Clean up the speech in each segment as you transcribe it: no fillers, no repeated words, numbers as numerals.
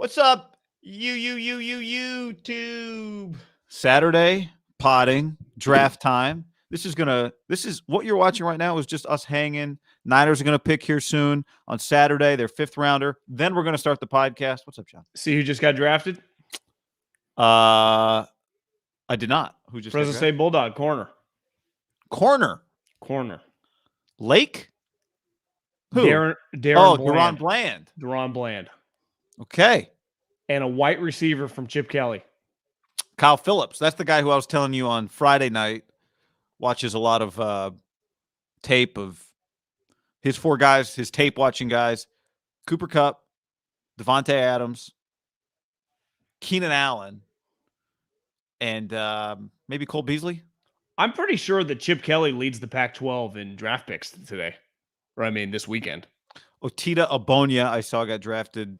What's up, YouTube? Saturday, potting, draft time. This is what you're watching right now is just us hanging. Niners are going to pick here soon on Saturday, their 5th rounder. Then we're going to start the podcast. What's up, John? See who just got drafted? I did not. Who just Fresno State Bulldog, corner. Lake? Who? Darren DaRon Bland. DaRon Bland. Okay. And a white receiver from Chip Kelly. Kyle Phillips. That's the guy who I was telling you on Friday night watches a lot of tape of his 4 guys, his tape watching guys. Cooper Kupp, Devontae Adams, Keenan Allen, and maybe Cole Beasley. I'm pretty sure that Chip Kelly leads the Pac-12 in draft picks today. This weekend. Otita Ogbonnia, I saw, got drafted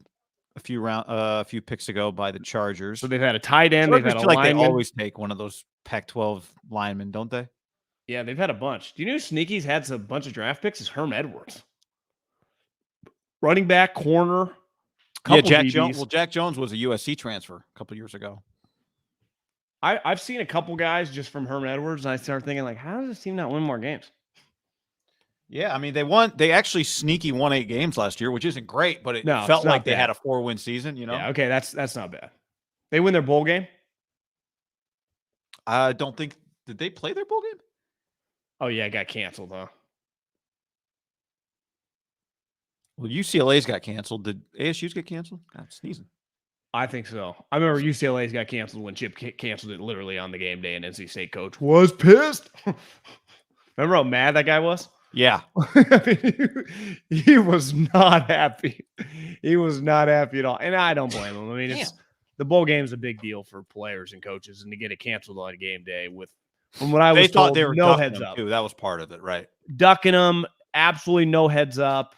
a few picks ago by the Chargers. So they've had a tight end. They've had a lineman. They always take one of those Pac-12 linemen, don't they? Yeah, they've had a bunch. Do you know Sneaky's had a bunch of draft picks? Is Herm Edwards. Running back, corner. Jack Jones. Well, Jack Jones was a USC transfer a couple years ago. I've seen a couple guys just from Herm Edwards, and I started thinking, how does this team not win more games? Yeah, they actually sneaky won 8 games last year, which isn't great, but it felt like they had a 4-win season, Yeah, okay, that's not bad. They win their bowl game? I don't think – did they play their bowl game? Oh, yeah, it got canceled, huh? Well, UCLA's got canceled. Did ASU's get canceled? God, sneezing. I think so. I remember UCLA's got canceled when Chip canceled it literally on the game day, and NC State coach was pissed. Remember how mad that guy was? Yeah. He was not happy. He was not happy at all. And I don't blame him. The bowl game is a big deal for players and coaches, and to get it canceled on game day from what I was told, they were no heads up. Too. That was part of it, right? Ducking them, absolutely no heads up.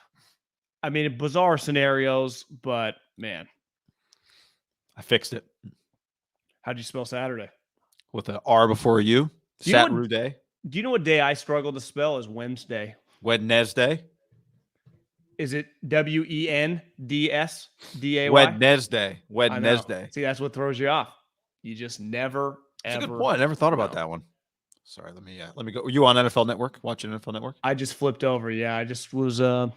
Bizarre scenarios, but man. I fixed it. How'd you spell Saturday? With an R before a U. SATRUDAY. Do you know what day I struggle to spell is Wednesday? Wednesday. Is it Wednesday? Wednesday. See, that's what throws you off. You just never, That's ever. a good point. I never thought about that one. Sorry, let me go. Were you on NFL Network? Watching NFL Network? I just flipped over. Yeah, I just was. How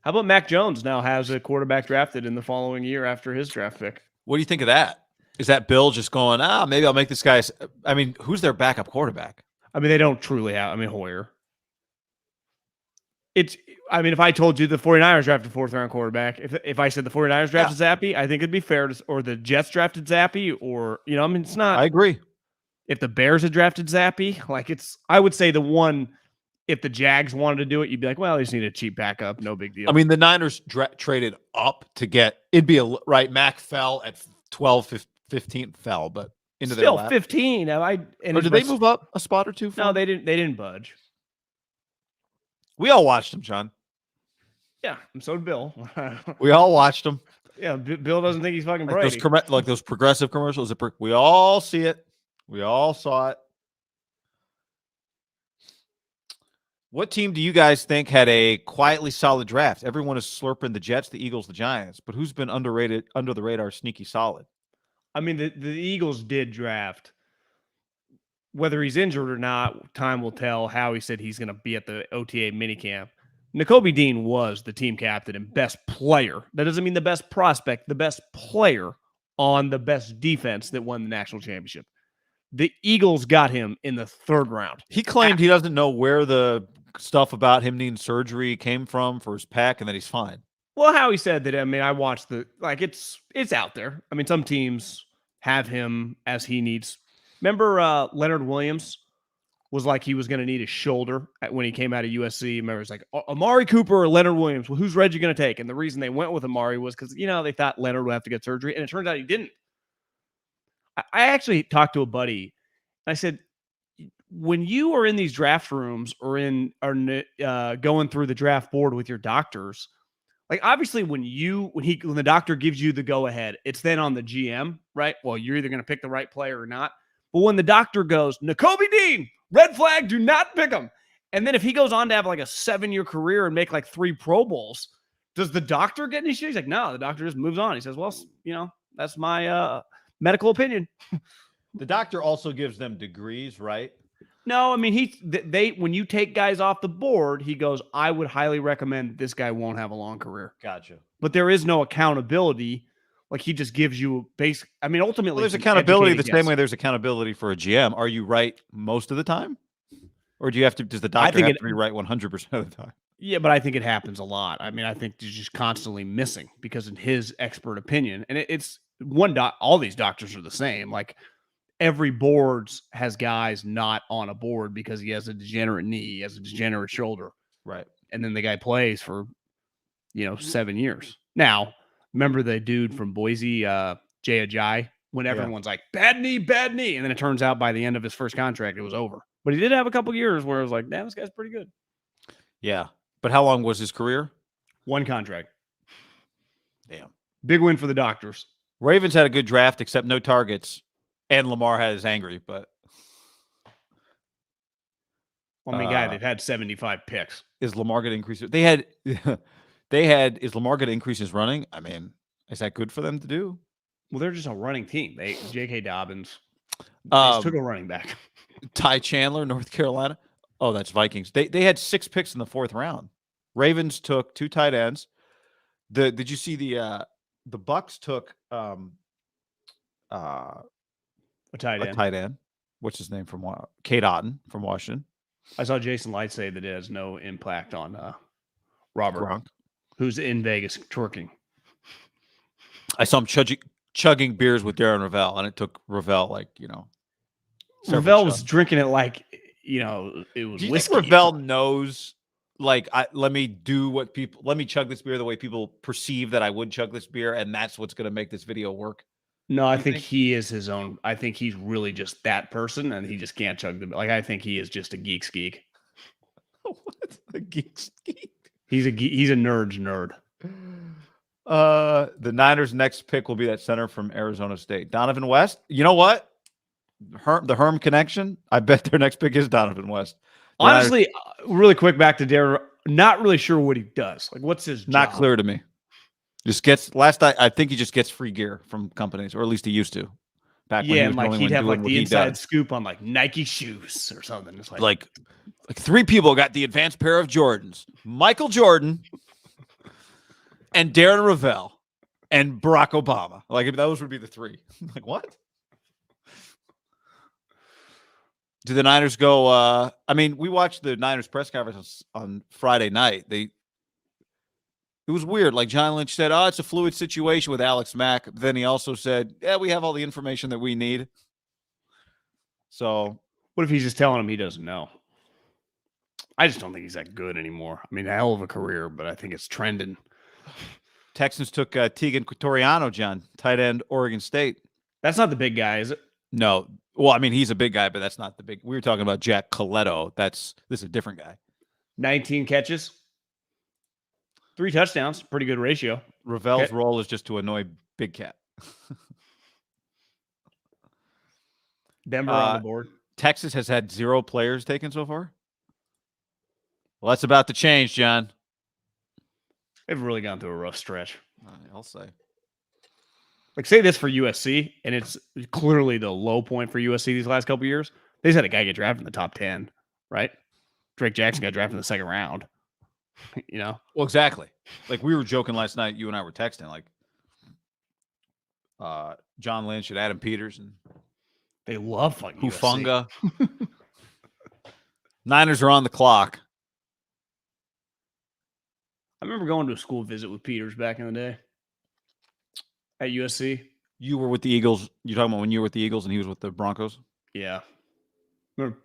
about Mac Jones now has a quarterback drafted in the following year after his draft pick? What do you think of that? Is that Bill just going, maybe I'll make this guy? Who's their backup quarterback? They don't truly have. Hoyer. If I told you the 49ers drafted 4th-round quarterback, if I said the 49ers drafted Zappy, I think it'd be fair to, or the Jets drafted Zappy, or, it's not. I agree. If the Bears had drafted Zappy, I would say the one, if the Jags wanted to do it, you'd be like, well, they just need a cheap backup. No big deal. The Niners traded up to get, Mac fell at 12, 15 fell, but into still their lap. 15. Or did they move up a spot or two? No, they didn't budge. We all watched them, John. Yeah, and so did Bill. We all watched them. Yeah, Bill doesn't think he's fucking Brady. Those progressive commercials. We all see it. We all saw it. What team do you guys think had a quietly solid draft? Everyone is slurping the Jets, the Eagles, the Giants, but who's been underrated, under the radar, sneaky solid? The Eagles did draft. Whether he's injured or not, time will tell. How he said he's going to be at the OTA minicamp. Nakobe Dean was the team captain and best player. That doesn't mean the best prospect, the best player on the best defense that won the national championship. The Eagles got him in the 3rd round. He claimed he doesn't know where the stuff about him needing surgery came from for his pec and that he's fine. Well, how he said that, I watched it's out there. Some teams have him as he needs. Remember Leonard Williams was like he was going to need his shoulder when he came out of USC. Remember, it's like Amari Cooper or Leonard Williams. Well, who's Reggie going to take? And the reason they went with Amari was because, they thought Leonard would have to get surgery. And it turns out he didn't. I actually talked to a buddy. And I said, when you are in these draft rooms or going through the draft board with your doctors, obviously when the doctor gives you the go ahead, it's then on the GM, right? Well, you're either going to pick the right player or not. But when the doctor goes, Nakobe Dean, red flag, do not pick him. And then if he goes on to have a 7-year career and make 3 Pro Bowls, Does the doctor get any shit? He's like, no, the doctor just moves on. He says, well, that's my medical opinion. The doctor also gives them degrees, right? No, I mean, when you take guys off the board, he goes, I would highly recommend this guy won't have a long career. Gotcha. But there is no accountability. Like, he just gives you basic. I mean, ultimately, Well, there's accountability the same way there's accountability for a GM. Are you right most of the time? Or do you have to, does the doctor have to be right 100% of the time? Yeah, but I think it happens a lot. I mean, I think he's just constantly missing because in his expert opinion, and it's all these doctors are the same. Like, every board has guys not on a board because he has a degenerate knee, he has a degenerate shoulder. Right. And then the guy plays for, 7 years. Now, remember the dude from Boise, Jay Ajayi, when everyone's like, bad knee. And then it turns out by the end of his first contract, it was over. But he did have a couple years where it was like, damn, this guy's pretty good. Yeah. But how long was his career? One contract. Damn. Big win for the doctors. Ravens had a good draft, except no targets. And Lamar has angry, but. I mean, they've had 75 picks. Is Lamar going to increase it? Is Lamar going to increase his running? I mean, is that good for them to do? Well, they're just a running team. J.K. Dobbins. They took a running back. Ty Chandler, North Carolina. Oh, that's Vikings. They had 6 picks in the 4th round. Ravens took 2 tight ends. Did you see the Bucks took a tight end? What's his name from Kate Otten from Washington? I saw Jason Light say that it has no impact on Robert Gronk, who's in Vegas twerking. I saw him chugging beers with Darren Ravel, and it took Ravel Ravel was drinking it like it was. Do you whiskey. think Ravel knows? Like, let me chug this beer the way people perceive that I would chug this beer, and that's what's going to make this video work. No, I think he is his own. I think he's really just that person, and he just can't chug the. Like, I think he is just a geek's geek. What a geek's geek? He's a nerd's nerd. The Niners' next pick will be that center from Arizona State, Donovan West. You know what? The Herm connection. I bet their next pick is Donovan West. Honestly, really quick back to Darren. Not really sure what he does. Like, what's his job? Not clear to me. Just gets I think he just gets free gear from companies, or at least he used to. Back when he was and he'd have like the inside scoop on like Nike shoes or something. It's like 3 people got the advanced pair of Jordans: Michael Jordan, and Darren Ravel, and Barack Obama. Like, those would be the 3. Like, what? Do the Niners go? I mean, we watched the Niners press conference on Friday night. It was weird. Like, John Lynch said, it's a fluid situation with Alex Mack. But then he also said, yeah, we have all the information that we need. So what if he's just telling him he doesn't know? I just don't think he's that good anymore. I mean, a hell of a career, but I think it's trending. Texans took Tegan Quatoriano, John, tight end, Oregon State. That's not the big guy, is it? No. Well, I mean, he's a big guy, but that's not the big. We were talking about Jack Coletto. This is a different guy. 19 catches. 3 touchdowns, pretty good ratio. Ravel's role is just to annoy Big Cat. Denver on the board. Texas has had 0 players taken so far. Well, that's about to change, John. They've really gone through a rough stretch. I'll say. Like, say this for USC, and it's clearly the low point for USC these last couple of years. They just had a guy get drafted in the top 10, right? Drake Jackson got drafted in the 2nd round. Well, exactly. Like, we were joking last night. You and I were texting, like, John Lynch and Adam Peters, and they love fucking Hufanga. Niners are on the clock. I remember going to a school visit with Peters back in the day at USC. You were with the Eagles. You're talking about when you were with the Eagles and he was with the Broncos? Yeah. I remember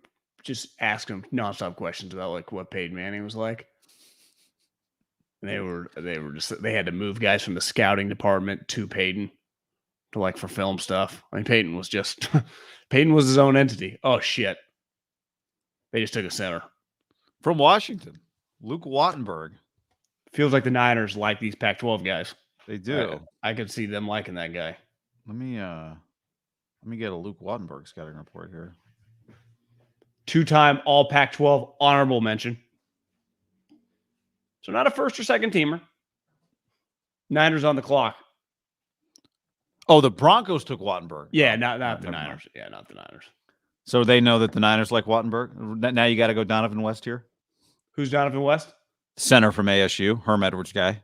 just asking him nonstop questions about like what Peyton Manning was like. And they had to move guys from the scouting department to Peyton to like for film stuff. I mean, Peyton was his own entity. Oh shit. They just took a center. From Washington, Luke Wattenberg. Feels like the Niners like these Pac-12 guys. They do. I could see them liking that guy. Let me get a Luke Wattenberg scouting report here. 2-time All Pac-12 honorable mention. So not a first or second teamer. Niners on the clock. Oh, the Broncos took Wattenberg. Yeah, Oh, not the never mind. Niners. Yeah, not the Niners. So they know that the Niners like Wattenberg. Now you got to go Donovan West here. Who's Donovan West? Center from ASU, Herm Edwards guy.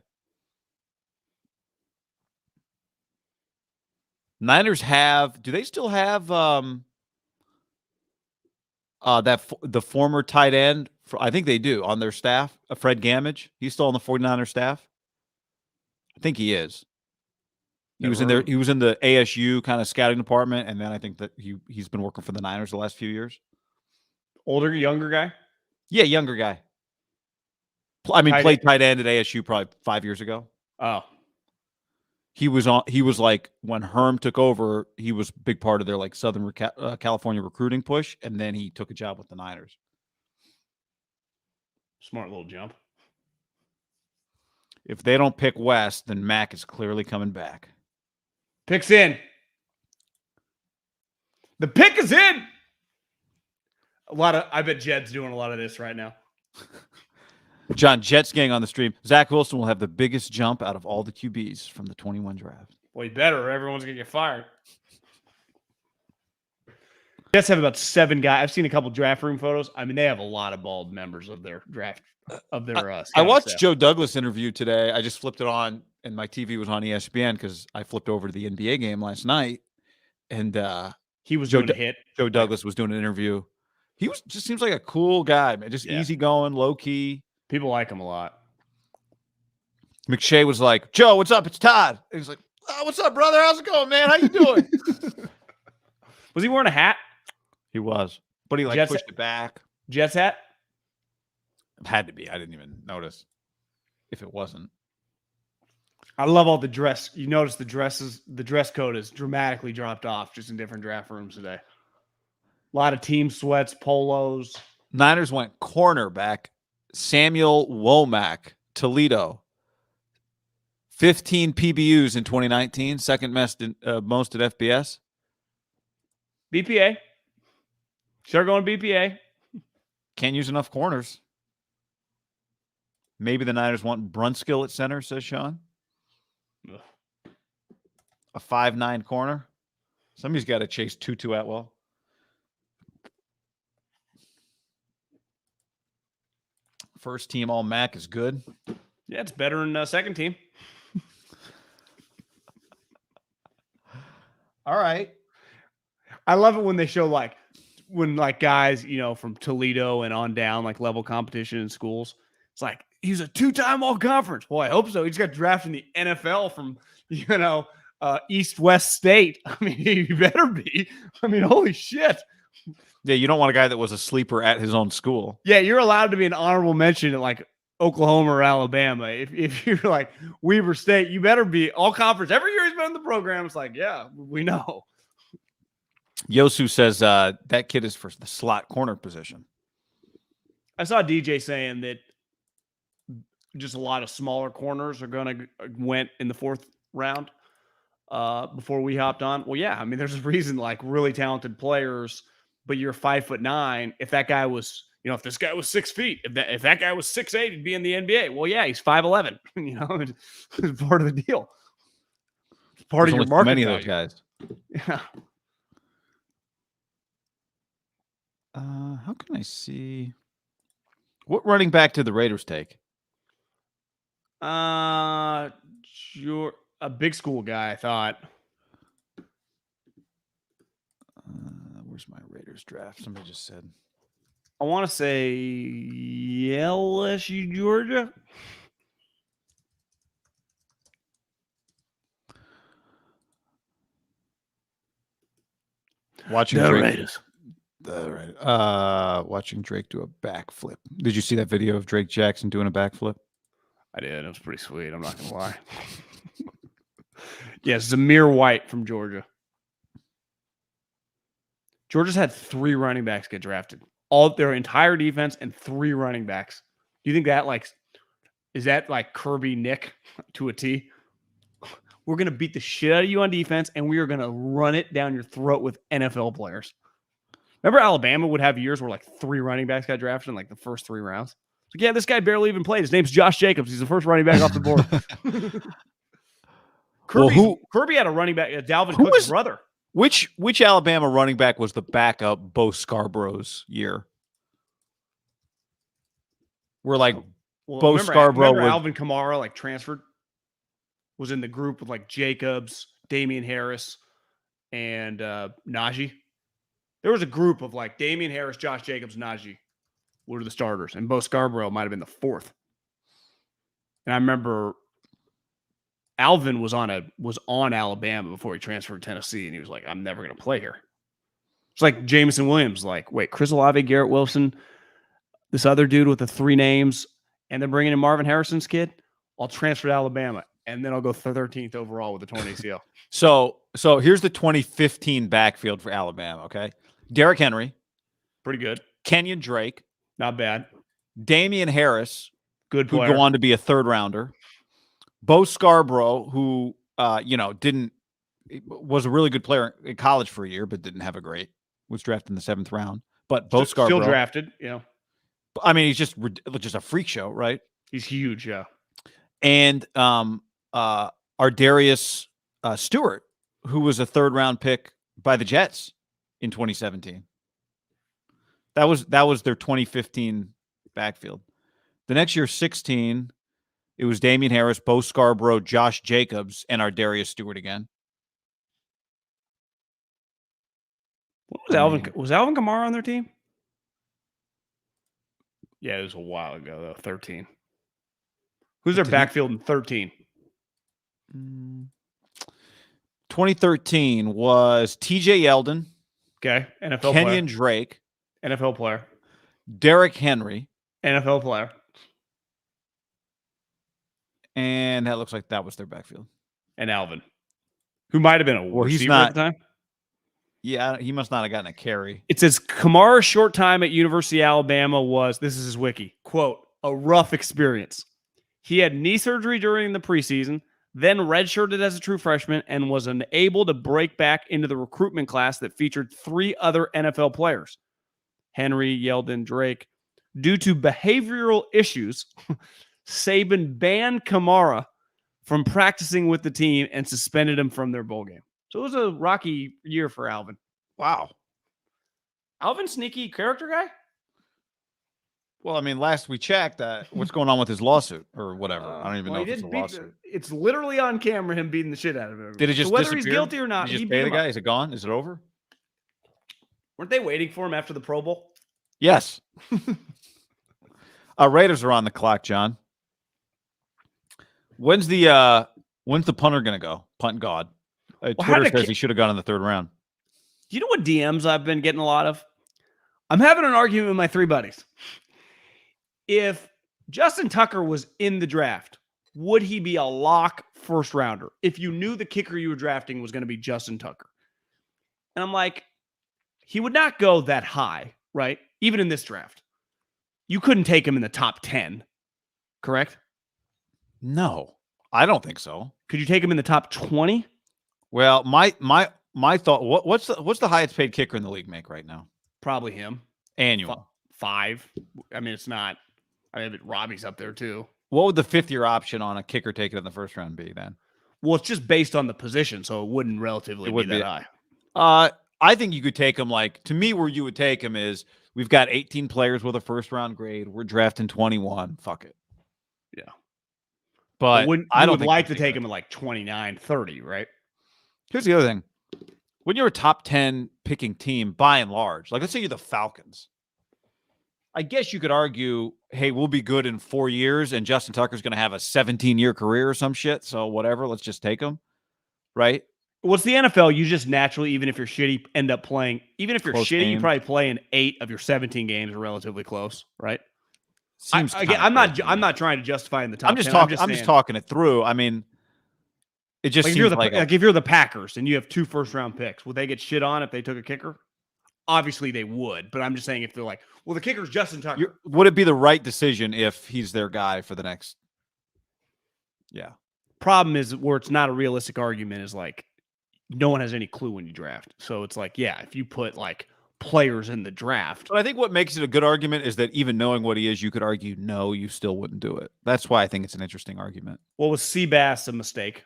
Niners have. Do they still have the former tight end? I think they do on their staff. Fred Gamage. He's still on the 49ers staff. I think he is. He was in there. He was in the ASU kind of scouting department, and then I think that he's been working for the Niners the last few years. Older, younger guy? Yeah, younger guy. I mean, played tight end at ASU probably 5 years ago. Oh, he was like when Herm took over, he was a big part of their like Southern California recruiting push, and then he took a job with the Niners. Smart little jump. If they don't pick West, then Mac is clearly coming back. Pick's in. The pick is in. I bet Jed's doing a lot of this right now. John, Jets gang on the stream. Zach Wilson will have the biggest jump out of all the QBs from the 21 draft. Well, you better. Everyone's going to get fired. Jets have about 7 guys. I've seen a couple draft room photos. I mean, they have a lot of bald members of their draft. I watched Joe Douglas interview today. I just flipped it on, and my TV was on ESPN because I flipped over to the NBA game last night, and he was doing a hit. Joe Douglas was doing an interview. He just seems like a cool guy, man. Just easygoing, low key. People like him a lot. McShay was like, "Joe, what's up? It's Todd." And he's like, "Oh, what's up, brother? How's it going, man? How you doing?" Was he wearing a hat? He was, but he like pushed it back. Jets hat? It had to be. I didn't even notice if it wasn't. I love all the dress. You notice the dress code is dramatically dropped off just in different draft rooms today. A lot of team sweats, polos. Niners went cornerback Samuel Womack, Toledo. 15 PBUs in 2019, second most at FBS. BPA. Start going BPA. Can't use enough corners. Maybe the Niners want Brunskill at center, says Sean. Ugh. A 5'9" corner. Somebody's got to chase Tutu Atwell. First team all MAC is good. Yeah, it's better than second team. All right. I love it when they show when guys, from Toledo and on down, like level competition in schools. It's like, he's a 2-time all-conference. Well, I hope so. He's got drafted in the NFL from, East-West State. I mean, he better be. I mean, holy shit. Yeah, you don't want a guy that was a sleeper at his own school. Yeah, you're allowed to be an honorable mention at Oklahoma or Alabama. If you're like Weber State, you better be all conference. Every year he's been in the program. It's like, yeah, we know. Yosu says that kid is for the slot corner position. I saw DJ saying that just a lot of smaller corners are going to went in the 4th round before we hopped on. Well, yeah, I mean, there's a reason really talented players, but you're 5'9". If that guy was, if this guy was 6 feet, if that guy was 6'8", he'd be in the NBA. Well, yeah, he's 5'11". It's part of the deal. It's part of your market. Many of those guys. Yeah. How can I see what running back did the Raiders take? You're a big school guy, I thought. Where's my Raiders draft? Somebody just said. I want to say LSU, Georgia. Watching the Drake, Raiders. Watching Drake do a backflip. Did you see that video of Drake Jackson doing a backflip? I did. It was pretty sweet. I'm not going to lie. Yes, Zamir White from Georgia. Georgia's had 3 running backs get drafted. All their entire defense and 3 running backs. Do you think that is that like Kirby Nick to a T? We're going to beat the shit out of you on defense, and we are going to run it down your throat with NFL players. Remember Alabama would have years where 3 running backs got drafted in the first 3 rounds? It's like, yeah, this guy barely even played. His name's Josh Jacobs. He's the first running back off the board. Kirby had a running back, Dalvin Cook's brother. Which Alabama running back was the backup Bo Scarborough's year? We're like Bo Scarborough. Remember Alvin Kamara like transferred, was in the group with like Jacobs, Damian Harris, and Najee. There was a group of like Damian Harris, Josh Jacobs, Najee were the starters, and Bo Scarborough might have been the fourth. And I remember Alvin was on Alabama before he transferred to Tennessee, and he was like, "I'm never going to play here." It's like Jameson Williams, like, wait, Chris Olave, Garrett Wilson, this other dude with the 3 names, and then bringing in Marvin Harrison's kid. I'll transfer to Alabama, and then I'll go 13th overall with the torn ACL. So here's the 2015 backfield for Alabama. Okay, Derrick Henry, pretty good. Kenyon Drake, not bad. Damian Harris, good player, who'd go on to be a 3rd rounder. Bo Scarborough, who was a really good player in college for a year, but didn't have a great. Was drafted in the 7th round. But Bo Scarborough still drafted. Yeah, I mean, he's just a freak show, right? He's huge. Yeah, and Ardarius Stewart, who was a 3rd round pick by the Jets in 2017. That was their 2015 backfield. The next year, 16, it was Damian Harris, Bo Scarborough, Josh Jacobs, and Ardarius Stewart again. What was Was Alvin Kamara on their team? Yeah, it was a while ago though. 13. Who's their backfield in 13? 2013 was T.J. Yeldon. Okay, NFL Kenyon player. Drake. NFL player. Derrick Henry. NFL player. And that looks like that was their backfield. And Alvin, who might have been a receiver at the time. Yeah, he must not have gotten a carry. It says Kamara's short time at University of Alabama was, this is his wiki, quote, a rough experience. He had knee surgery during the preseason, then redshirted as a true freshman, and was unable to break back into the recruitment class that featured 3 other NFL players, Henry, Yeldon, Drake. Due to behavioral issues, Saban banned Kamara from practicing with the team and suspended him from their bowl game. So it was a rocky year for Alvin. Wow. Alvin, sneaky character guy? Well, I mean, last we checked, what's going on with his lawsuit or whatever? I don't even know if it's a lawsuit. It's literally on camera, him beating the shit out of him. Did it just whether disappear? He's guilty or not, Did he just pay the guy? Is it gone? Is it over? Weren't they waiting for him after the Pro Bowl? Yes. Raiders are on the clock, John. When's the punter going to go? Punt God. Twitter says he should have gone in the 3rd round. Do you know what DMs I've been getting a lot of? I'm having an argument with my 3 buddies. If Justin Tucker was in the draft, would he be a lock 1st rounder if you knew the kicker you were drafting was going to be Justin Tucker? And I'm like, he would not go that high, right? Even in this draft. You couldn't take him in the top 10, correct? No, I don't think so. Could you take him in the top 20? Well, my thought, what's the highest paid kicker in the league make right now? Probably him. Annual. 5. I mean, it's not. I mean, Robbie's up there too. What would the 5th-year option on a kicker taken in the 1st round be then? Well, it's just based on the position, so it wouldn't relatively be that high. I think you could take him to me, where you would take him is we've got 18 players with a 1st-round grade. We're drafting 21. Fuck it. Yeah. But I would like to take him at 29, 30, right? Here's the other thing. When you're a top 10 picking team, by and large, let's say you're the Falcons, I guess you could argue, hey, we'll be good in 4 years, and Justin Tucker's going to have a 17-year career or some shit. So whatever, let's just take him, right? Well, it's the NFL. You just naturally, even if you're shitty, end up playing. Even if you're close shitty, games. You probably play in 8 of your 17 games are relatively close, right? Seems I'm not trying to justify in the top. I'm just talking. I'm just talking it through. I mean, it just seems if you're the Packers and you have 2 1st-round picks, would they get shit on if they took a kicker? Obviously they would, but I'm just saying if they're like, well, the kicker's Justin Tucker. Would it be the right decision if he's their guy for the next? Yeah. Problem is where it's not a realistic argument is no one has any clue when you draft. So it's if you put players in the draft. But I think what makes it a good argument is that even knowing what he is, you could argue, no, you still wouldn't do it. That's why I think it's an interesting argument. Well, was Seabass a mistake?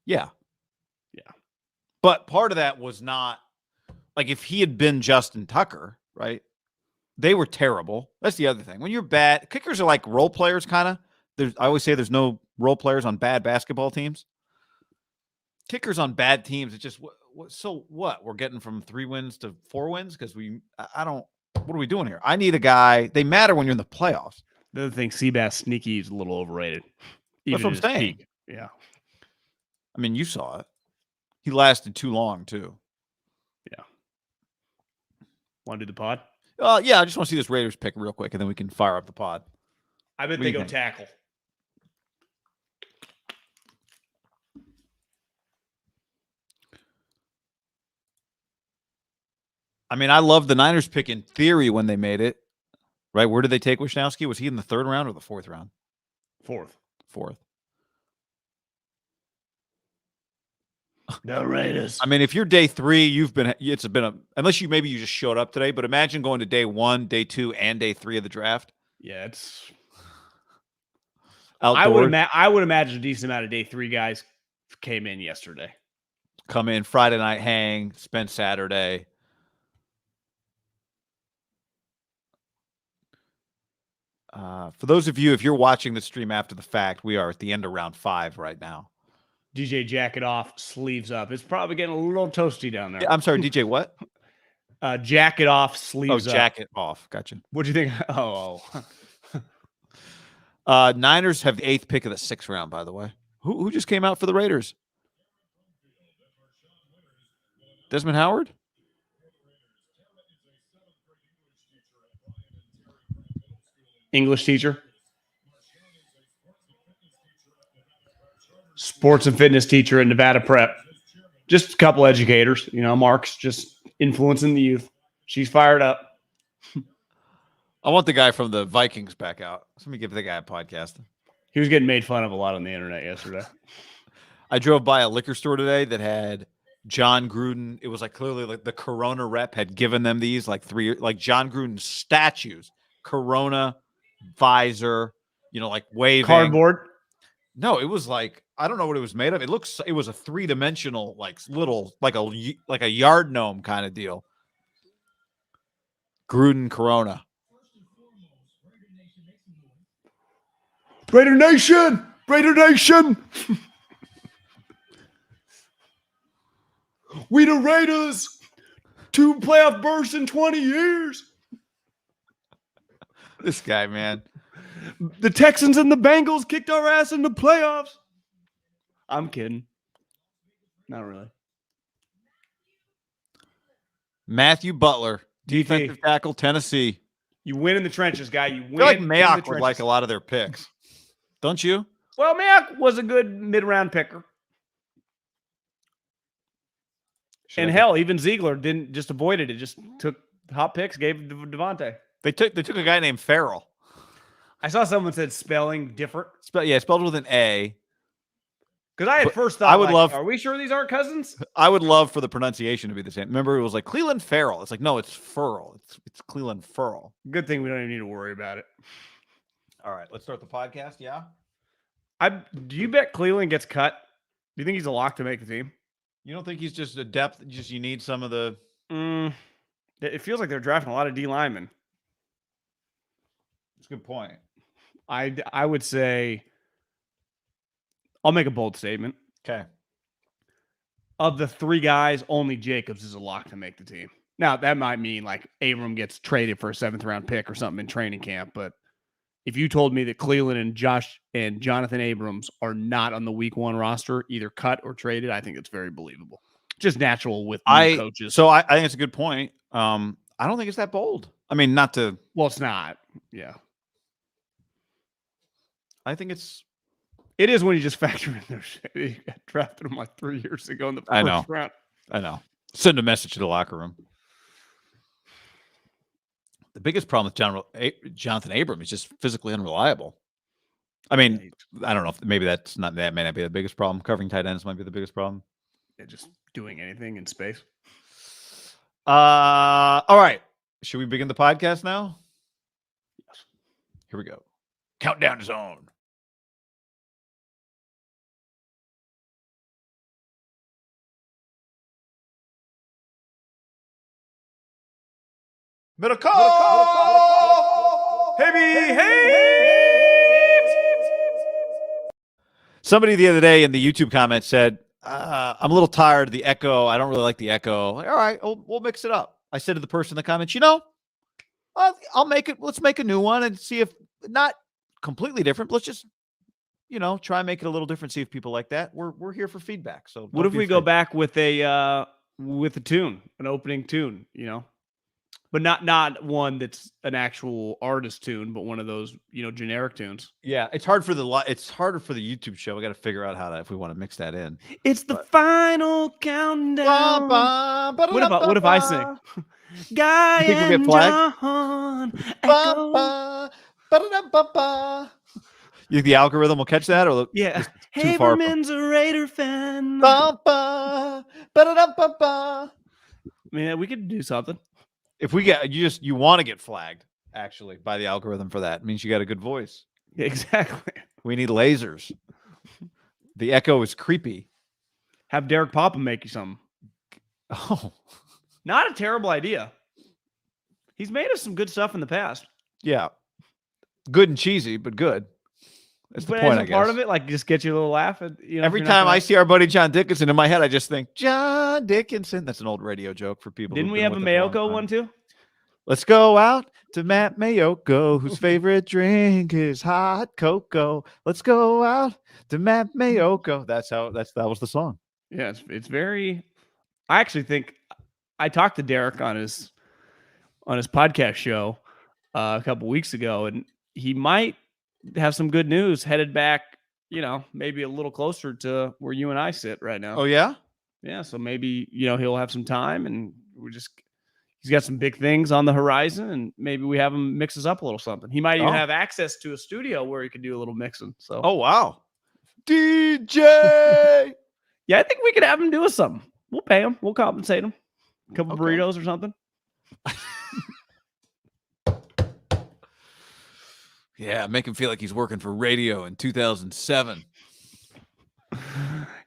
Yeah. Yeah. But part of that was not like if he had been Justin Tucker, right? They were terrible. That's the other thing. When you're bad, kickers are like role players, kind of. I always say there's no role players on bad basketball teams. Kickers on bad teams, it's just so what? We're getting from 3 wins to 4 wins because I don't. What are we doing here? I need a guy. They matter when you're in the playoffs. The other thing, Seabass Sneaky is a little overrated. That's what I'm Even at his saying. peak. Yeah. I mean, you saw it. He lasted too long too. Yeah. Want to do the pod? Yeah. I just want to see this Raiders pick real quick, and then we can fire up the pod. I bet they go tackle. I mean, I love the Niners pick in theory when they made it. Right? Where did they take Wisnowski? Was he in the 3rd round or the 4th round? Fourth. The Raiders. I mean, if you're day 3, unless you just showed up today, but imagine going to day 1, day 2, and day 3 of the draft. Yeah, it's outdoors. I would imagine a decent amount of day 3 guys came in yesterday. Come in Friday night, hang, spend Saturday. For those of you, if you're watching the stream after the fact, we are at the end of round 5 right now. DJ jacket off, sleeves up. It's probably getting a little toasty down there. Yeah, I'm sorry, DJ, what? Jacket off, sleeves up. Jacket off. Gotcha. What'd you think? Oh. Niners have the 8th pick of the 6th round, by the way. Who just came out for the Raiders? Desmond Howard? English teacher. Sports and fitness teacher at Nevada Prep. Just a couple educators. Mark's just influencing the youth. She's fired up. I want the guy from the Vikings back out. Somebody give the guy a podcast. He was getting made fun of a lot on the internet yesterday. I drove by a liquor store today that had John Gruden. It was like clearly like the Corona rep had given them these like John Gruden statues, Corona visor, like waving. Cardboard. No, it was like, I don't know what it was made of. It was a 3-dimensional, like little, like a yard gnome kind of deal. Gruden Corona. Raider Nation! Raider Nation! We the Raiders! 2 playoff bursts in 20 years! This guy, man. The Texans and the Bengals kicked our ass in the playoffs. I'm kidding. Not really. Matthew Butler, defensive tackle, Tennessee. You win in the trenches, guy. You win. I feel like Mayock would like a lot of their picks. Don't you? Well, Mayock was a good mid-round picker. And hell, even Ziegler didn't just avoided it. Just took hot picks, gave Devontae. They took a guy named Farrell. I saw someone said spelling different. Spelled with an A. Because I had first thought, are we sure these aren't cousins? I would love for the pronunciation to be the same. Remember, it was like Cleveland Farrell. It's like, no, it's Furl. It's Cleveland Furl. Good thing we don't even need to worry about it. All right, let's start the podcast. Yeah. Do you bet Cleveland gets cut? Do you think he's a lock to make the team? You don't think he's just a depth? Just you need some of the. It feels like they're drafting a lot of D linemen. That's a good point. I would say. I'll make a bold statement. Okay. Of the 3 guys, only Jacobs is a lock to make the team. Now, that might mean like Abram gets traded for a 7th round pick or something in training camp. But if you told me that Cleveland and Jonathan Abrams are not on the week 1 roster, either cut or traded, I think it's very believable. Just natural with new coaches. So I think it's a good point. I don't think it's that bold. I mean, not to. Well, it's not. Yeah. I think it's. It is when you just factor in their shit. You got drafted them like 3 years ago in the first round. I know. Send a message to the locker room. The biggest problem with Jonathan Abram is just physically unreliable. I mean, I don't know if maybe that may not be the biggest problem. Covering tight ends might be the biggest problem. Yeah, just doing anything in space. All right. Should we begin the podcast now? Yes. Here we go. Countdown zone. Middlekauff! Hey! Somebody the other day in the YouTube comments said, I'm a little tired of the echo. I don't really like the echo. Like, all right, we'll mix it up. I said to the person in the comments, I'll make it. Let's make a new one and see if not completely different. But let's just, try and make it a little different. See if people like that. We're here for feedback. So What if we go back with a tune, an opening tune, but not one that's an actual artist tune, but one of those, generic tunes. Yeah, it's harder for the YouTube show. We got to figure out if we want to mix that in. It's the final countdown. What if I sing? Guy and John. You think the algorithm will catch that, or yeah? Haberman's a Raider fan. Man, we could do something. If we get you want to get flagged actually by the algorithm for that. It means you got a good voice. Exactly. We need lasers. The echo is creepy. Have Derek Papa make you something. Oh, not a terrible idea. He's made us some good stuff in the past. Yeah, good and cheesy, but good. That's the point, I guess. Part of it, like, just get you a little laugh. Every time I see our buddy John Dickinson in my head, I just think John Dickinson. That's an old radio joke for people. Didn't we have a Mayoko one too? Let's go out to Matt Mayoko, whose favorite drink is hot cocoa. Let's go out to Matt Mayoko. That was the song. Yeah, it's very. I actually think I talked to Derek on his podcast show a couple weeks ago, and he might have some good news headed back, maybe a little closer to where you and I sit right now. Oh, yeah? Yeah. So maybe, he'll have some time, and he's got some big things on the horizon, and maybe we have him mix us up a little something. He might even have access to a studio where he could do a little mixing. So, oh, wow. DJ. Yeah, I think we could have him do us something. We'll pay him. We'll compensate him. A couple burritos or something. Yeah, make him feel like he's working for radio in 2007.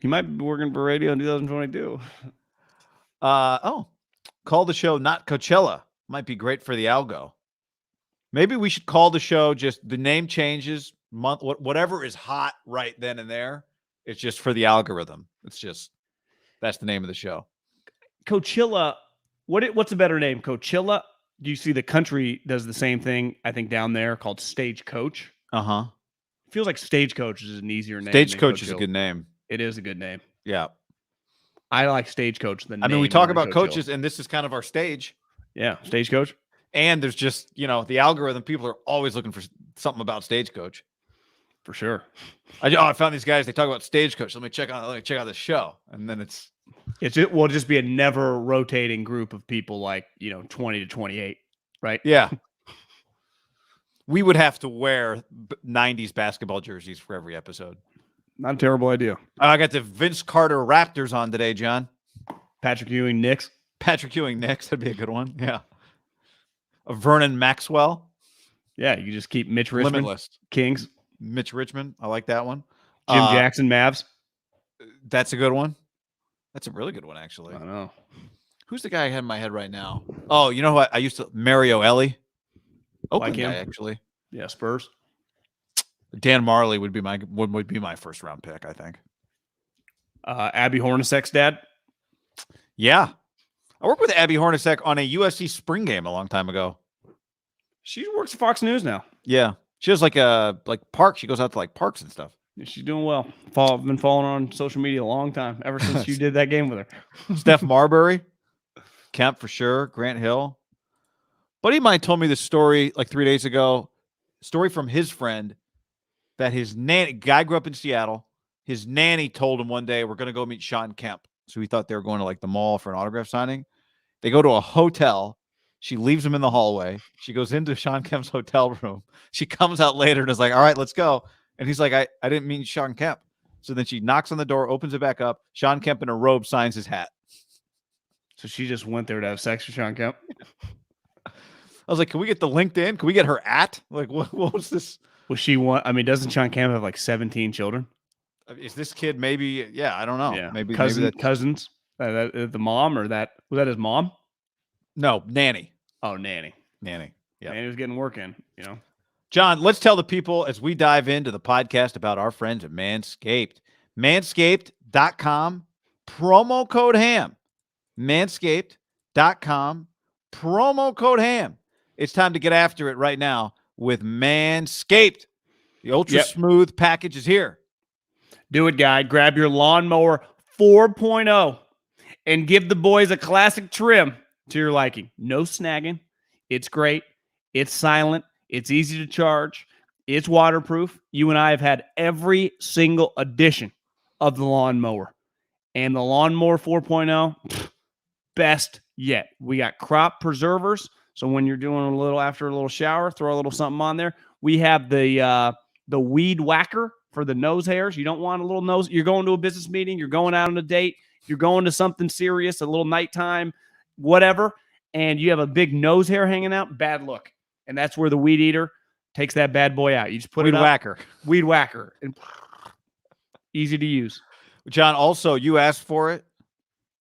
He might be working for radio in 2022. Call the show not Coachella. Might be great for the algo. Maybe we should call the show just the name changes, month, whatever is hot right then and there. It's just for the algorithm. That's the name of the show. Coachella. What's a better name? Coachella. Do you see the country does the same thing, I think, down there called Stagecoach? Uh-huh. Feels like Stagecoach is an easier name. Stagecoach is a good name. It is a good name. Yeah. I like Stagecoach. We talk about coaches, and this is kind of our stage. Yeah, Stagecoach. And there's just, the algorithm. People are always looking for something about Stagecoach. For sure. I found these guys. They talk about Stagecoach. Let me check out this show, and then will just be a never rotating group of people, like 20 to 28, right? Yeah. We would have to wear 90s basketball jerseys for every episode. Not a terrible idea. I got the Vince Carter Raptors on today, John. Patrick Ewing Knicks. That'd be a good one. Yeah. A Vernon Maxwell. Yeah, you just keep Mitch Richmond. Limitless. Kings. Mitch Richmond. I like that one. Jim Jackson Mavs. That's a good one. That's a really good one, actually. I don't know. Who's the guy I have in my head right now? Oh, you know who I used to... Mario Ellie. Oakland guy, actually. Yeah, Spurs. Dan Marley would be my first round pick, I think. Abby Hornacek's dad. Yeah. I worked with Abby Hornacek on a USC spring game a long time ago. She works at Fox News now. Yeah. She has like parks. She goes out to parks and stuff. Yeah, she's doing well. I've been following her on social media a long time, ever since you did that game with her. Steph Marbury. Kemp for sure. Grant Hill. Buddy of mine told me this story 3 days ago. Story from his friend that his nanny, guy grew up in Seattle. His nanny told him one day, we're going to go meet Sean Kemp. So he thought they were going to the mall for an autograph signing. They go to a hotel. She leaves him in the hallway. She goes into Sean Kemp's hotel room. She comes out later and is like, all right, let's go. And he's like, I didn't mean Sean Kemp. So then she knocks on the door, opens it back up. Sean Kemp in a robe signs his hat. So she just went there to have sex with Sean Kemp? I was like, can we get the LinkedIn? Can we get her at? What was this? Was she one? I mean, doesn't Sean Kemp have 17 children? Is this kid maybe? Yeah, I don't know. Yeah. Maybe cousins. The mom, or was that his mom? No, nanny. Oh, nanny. Manny. Yeah. Man, he was getting work in, you know. John, let's tell the people as we dive into the podcast about our friends at Manscaped. Manscaped.com, promo code HAM. Manscaped.com, promo code HAM. It's time to get after it right now with Manscaped. The Ultra Smooth package is here. Do it, guy. Grab your lawnmower 4.0 and give the boys a classic trim to your liking. No snagging. It's great. It's silent. It's easy to charge. It's waterproof. You and I have had every single edition of the lawnmower. And the lawnmower 4.0, best yet. We got crop preservers. So when you're doing after a little shower, throw a little something on there. We have the weed whacker for the nose hairs. You don't want a little nose. You're going to a business meeting. You're going out on a date. You're going to something serious, a little nighttime, whatever. And you have a big nose hair hanging out. Bad look. And that's where the weed eater takes that bad boy out. You just put weed it up. Whacker. Weed whacker. And easy to use. John, also, you asked for it,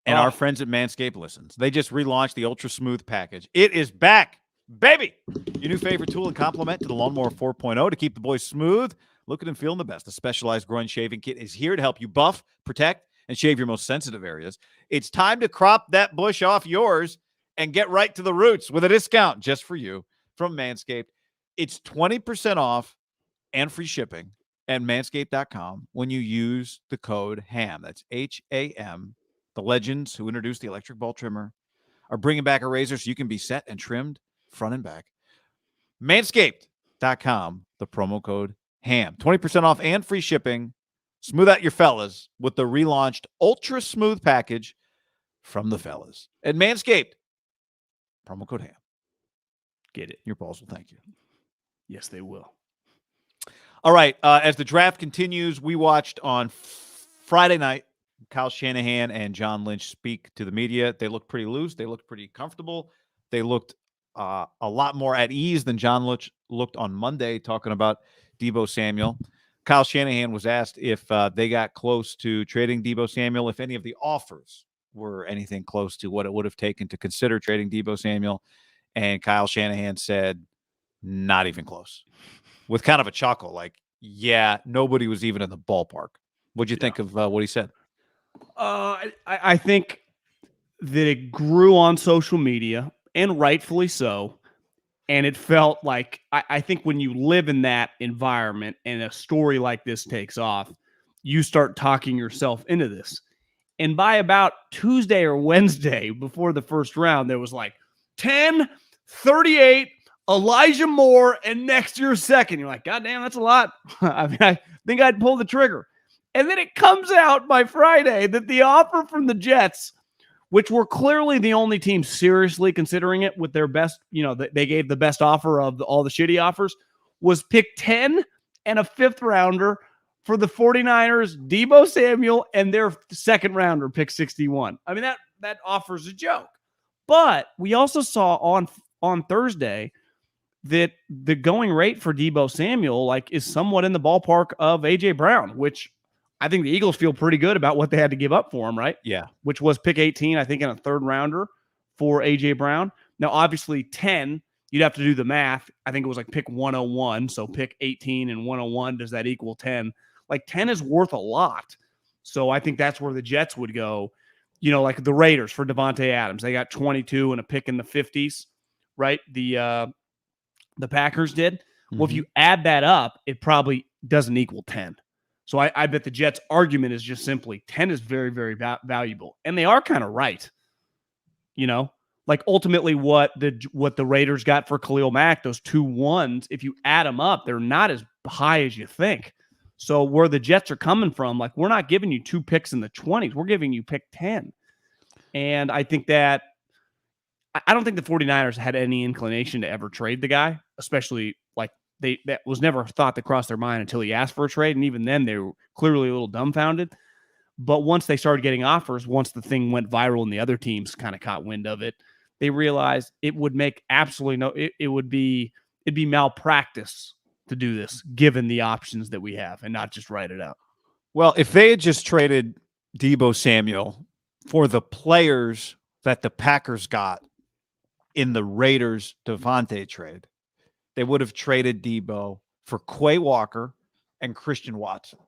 and our friends at Manscaped listens. They just relaunched the Ultra Smooth package. It is back, baby. Your new favorite tool and complement to the Lawnmower 4.0 to keep the boys smooth, looking and feeling the best. The specialized groin shaving kit is here to help you buff, protect, and shave your most sensitive areas. It's time to crop that bush off yours and get right to the roots with a discount just for you from Manscaped. It's 20% off and free shipping at manscaped.com when you use the code HAM. That's HAM. The legends who introduced the electric ball trimmer are bringing back a razor so you can be set and trimmed front and back. Manscaped.com, the promo code HAM. 20% off and free shipping. Smooth out your fellas with the relaunched Ultra Smooth package from the fellas. At Manscaped, promo code HAM. Get it. Your balls will thank you. Yes, they will. All right. As the draft continues, we watched on Friday night Kyle Shanahan and John Lynch speak to the media. They looked pretty loose. They looked pretty comfortable. They looked a lot more at ease than John Lynch looked on Monday talking about Deebo Samuel. Kyle Shanahan was asked if they got close to trading Deebo Samuel, if any of the offers were anything close to what it would have taken to consider trading Deebo Samuel. And Kyle Shanahan said, not even close, with kind of a chuckle, like, yeah, nobody was even in the ballpark. What'd you think of what he said? I think that it grew on social media, and rightfully so. And it felt like, I think when you live in that environment and a story like this takes off, you start talking yourself into this. And by about Tuesday or Wednesday before the first round, there was like 10, 38, Elijah Moore, and next year's second. You're like, God damn, that's a lot. I mean, I think I'd pull the trigger. And then it comes out by Friday that the offer from the Jets, which were clearly the only team seriously considering it with their best, they gave the best offer of all the shitty offers, was pick 10 and a fifth rounder for the 49ers, Deebo Samuel, and their second rounder, pick 61. I mean, that offer's a joke. But we also saw on Thursday that the going rate for Deebo Samuel is somewhat in the ballpark of A.J. Brown, which I think the Eagles feel pretty good about what they had to give up for him, right? Yeah. Which was pick 18, I think, in a third rounder for A.J. Brown. Now, obviously, 10, you'd have to do the math. I think it was pick 101. So pick 18 and 101. Does that equal 10? 10 is worth a lot. So I think that's where the Jets would go. Like the Raiders for Devontae Adams. They got 22 and a pick in the 50s, right? The Packers did. Mm-hmm. Well, if you add that up, it probably doesn't equal 10. So I bet the Jets' argument is just simply 10 is very, very valuable. And they are kind of right. Ultimately what the Raiders got for Khalil Mack, those 2 1s, if you add them up, they're not as high as you think. So where the Jets are coming from, we're not giving you 2 picks in the 20s. We're giving you pick 10. And I think that I don't think the 49ers had any inclination to ever trade the guy, especially that was never a thought that crossed their mind until he asked for a trade. And even then they were clearly a little dumbfounded. But once they started getting offers, once the thing went viral and the other teams kind of caught wind of it, they realized it would make absolutely it'd be malpractice to do this given the options that we have and not just write it out. Well, if they had just traded Deebo Samuel for the players that the Packers got in the Raiders Devontae trade, they would have traded Deebo for Quay Walker and Christian Watson.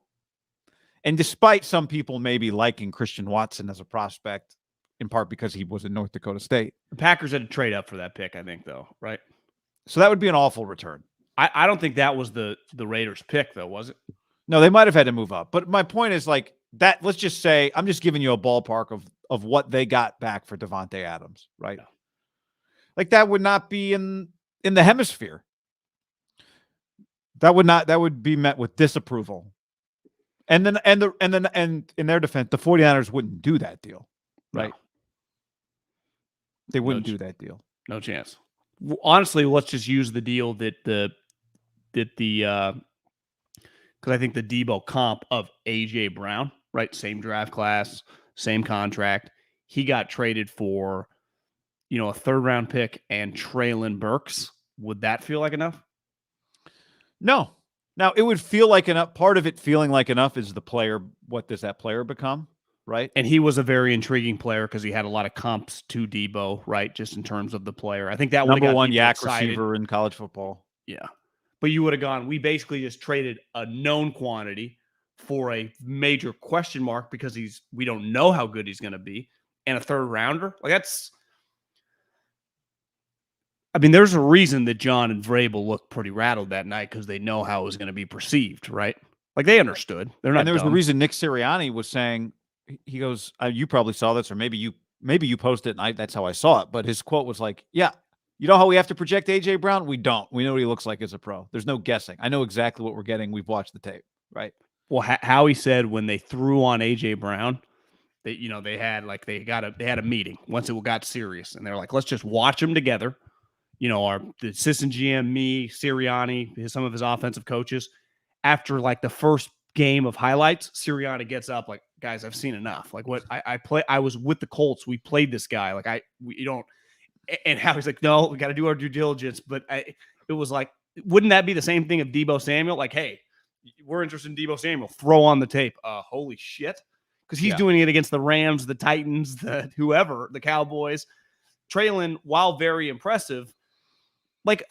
And despite some people maybe liking Christian Watson as a prospect, in part because he was in North Dakota State, The Packers had to trade up for that pick, I think, though, right? So that would be an awful return. I don't think that was the Raiders pick, though, was it? No, they might have had to move up. But my point is like that. Let's just say I'm just giving you a ballpark of what they got back for Devontae Adams, right? Yeah. Like that would not be in the hemisphere. That would be met with disapproval. And then in their defense, the 49ers wouldn't do that deal, right? No. They wouldn't do that deal. No chance. Honestly, let's just use the deal that because I think the Deebo comp of A.J. Brown, right? Same draft class, same contract. He got traded for, a third-round pick and Traylon Burks. Would that feel like enough? No. Now, it would feel like enough. Part of it feeling like enough is the player. What does that player become, right? And he was a very intriguing player because he had a lot of comps to Deebo, right? Just in terms of the player. I think that would have number one yak excited. Receiver in college football. Yeah. But you would have gone, we basically just traded a known quantity for a major question mark because we don't know how good he's going to be, and a third rounder. Like there's a reason that John and Vrabel looked pretty rattled that night because they know how it was going to be perceived, right? Like they understood. They're not. And there was dumb. the reason Nick Sirianni was saying, he goes, you probably saw this, or maybe you posted it, and that's how I saw it. But his quote was like, yeah, you know how we have to project A.J. Brown? We don't. We know what he looks like as a pro. There's no guessing. I know exactly what we're getting. We've watched the tape, right? Well, how he said when they threw on A.J. Brown, they had a meeting once it got serious, and they're like, let's just watch them together. The assistant GM, me, Sirianni, some of his offensive coaches. After like the first game of highlights, Sirianni gets up like, guys, I've seen enough. Like what I was with the Colts. We played this guy. Like and how he's like, no, we got to do our due diligence. But it was like, wouldn't that be the same thing of Deebo Samuel? Like, hey, we're interested in Deebo Samuel. Throw on the tape. Holy shit. Because he's doing it against the Rams, the Titans, the whoever, the Cowboys. Traylon, while very impressive, like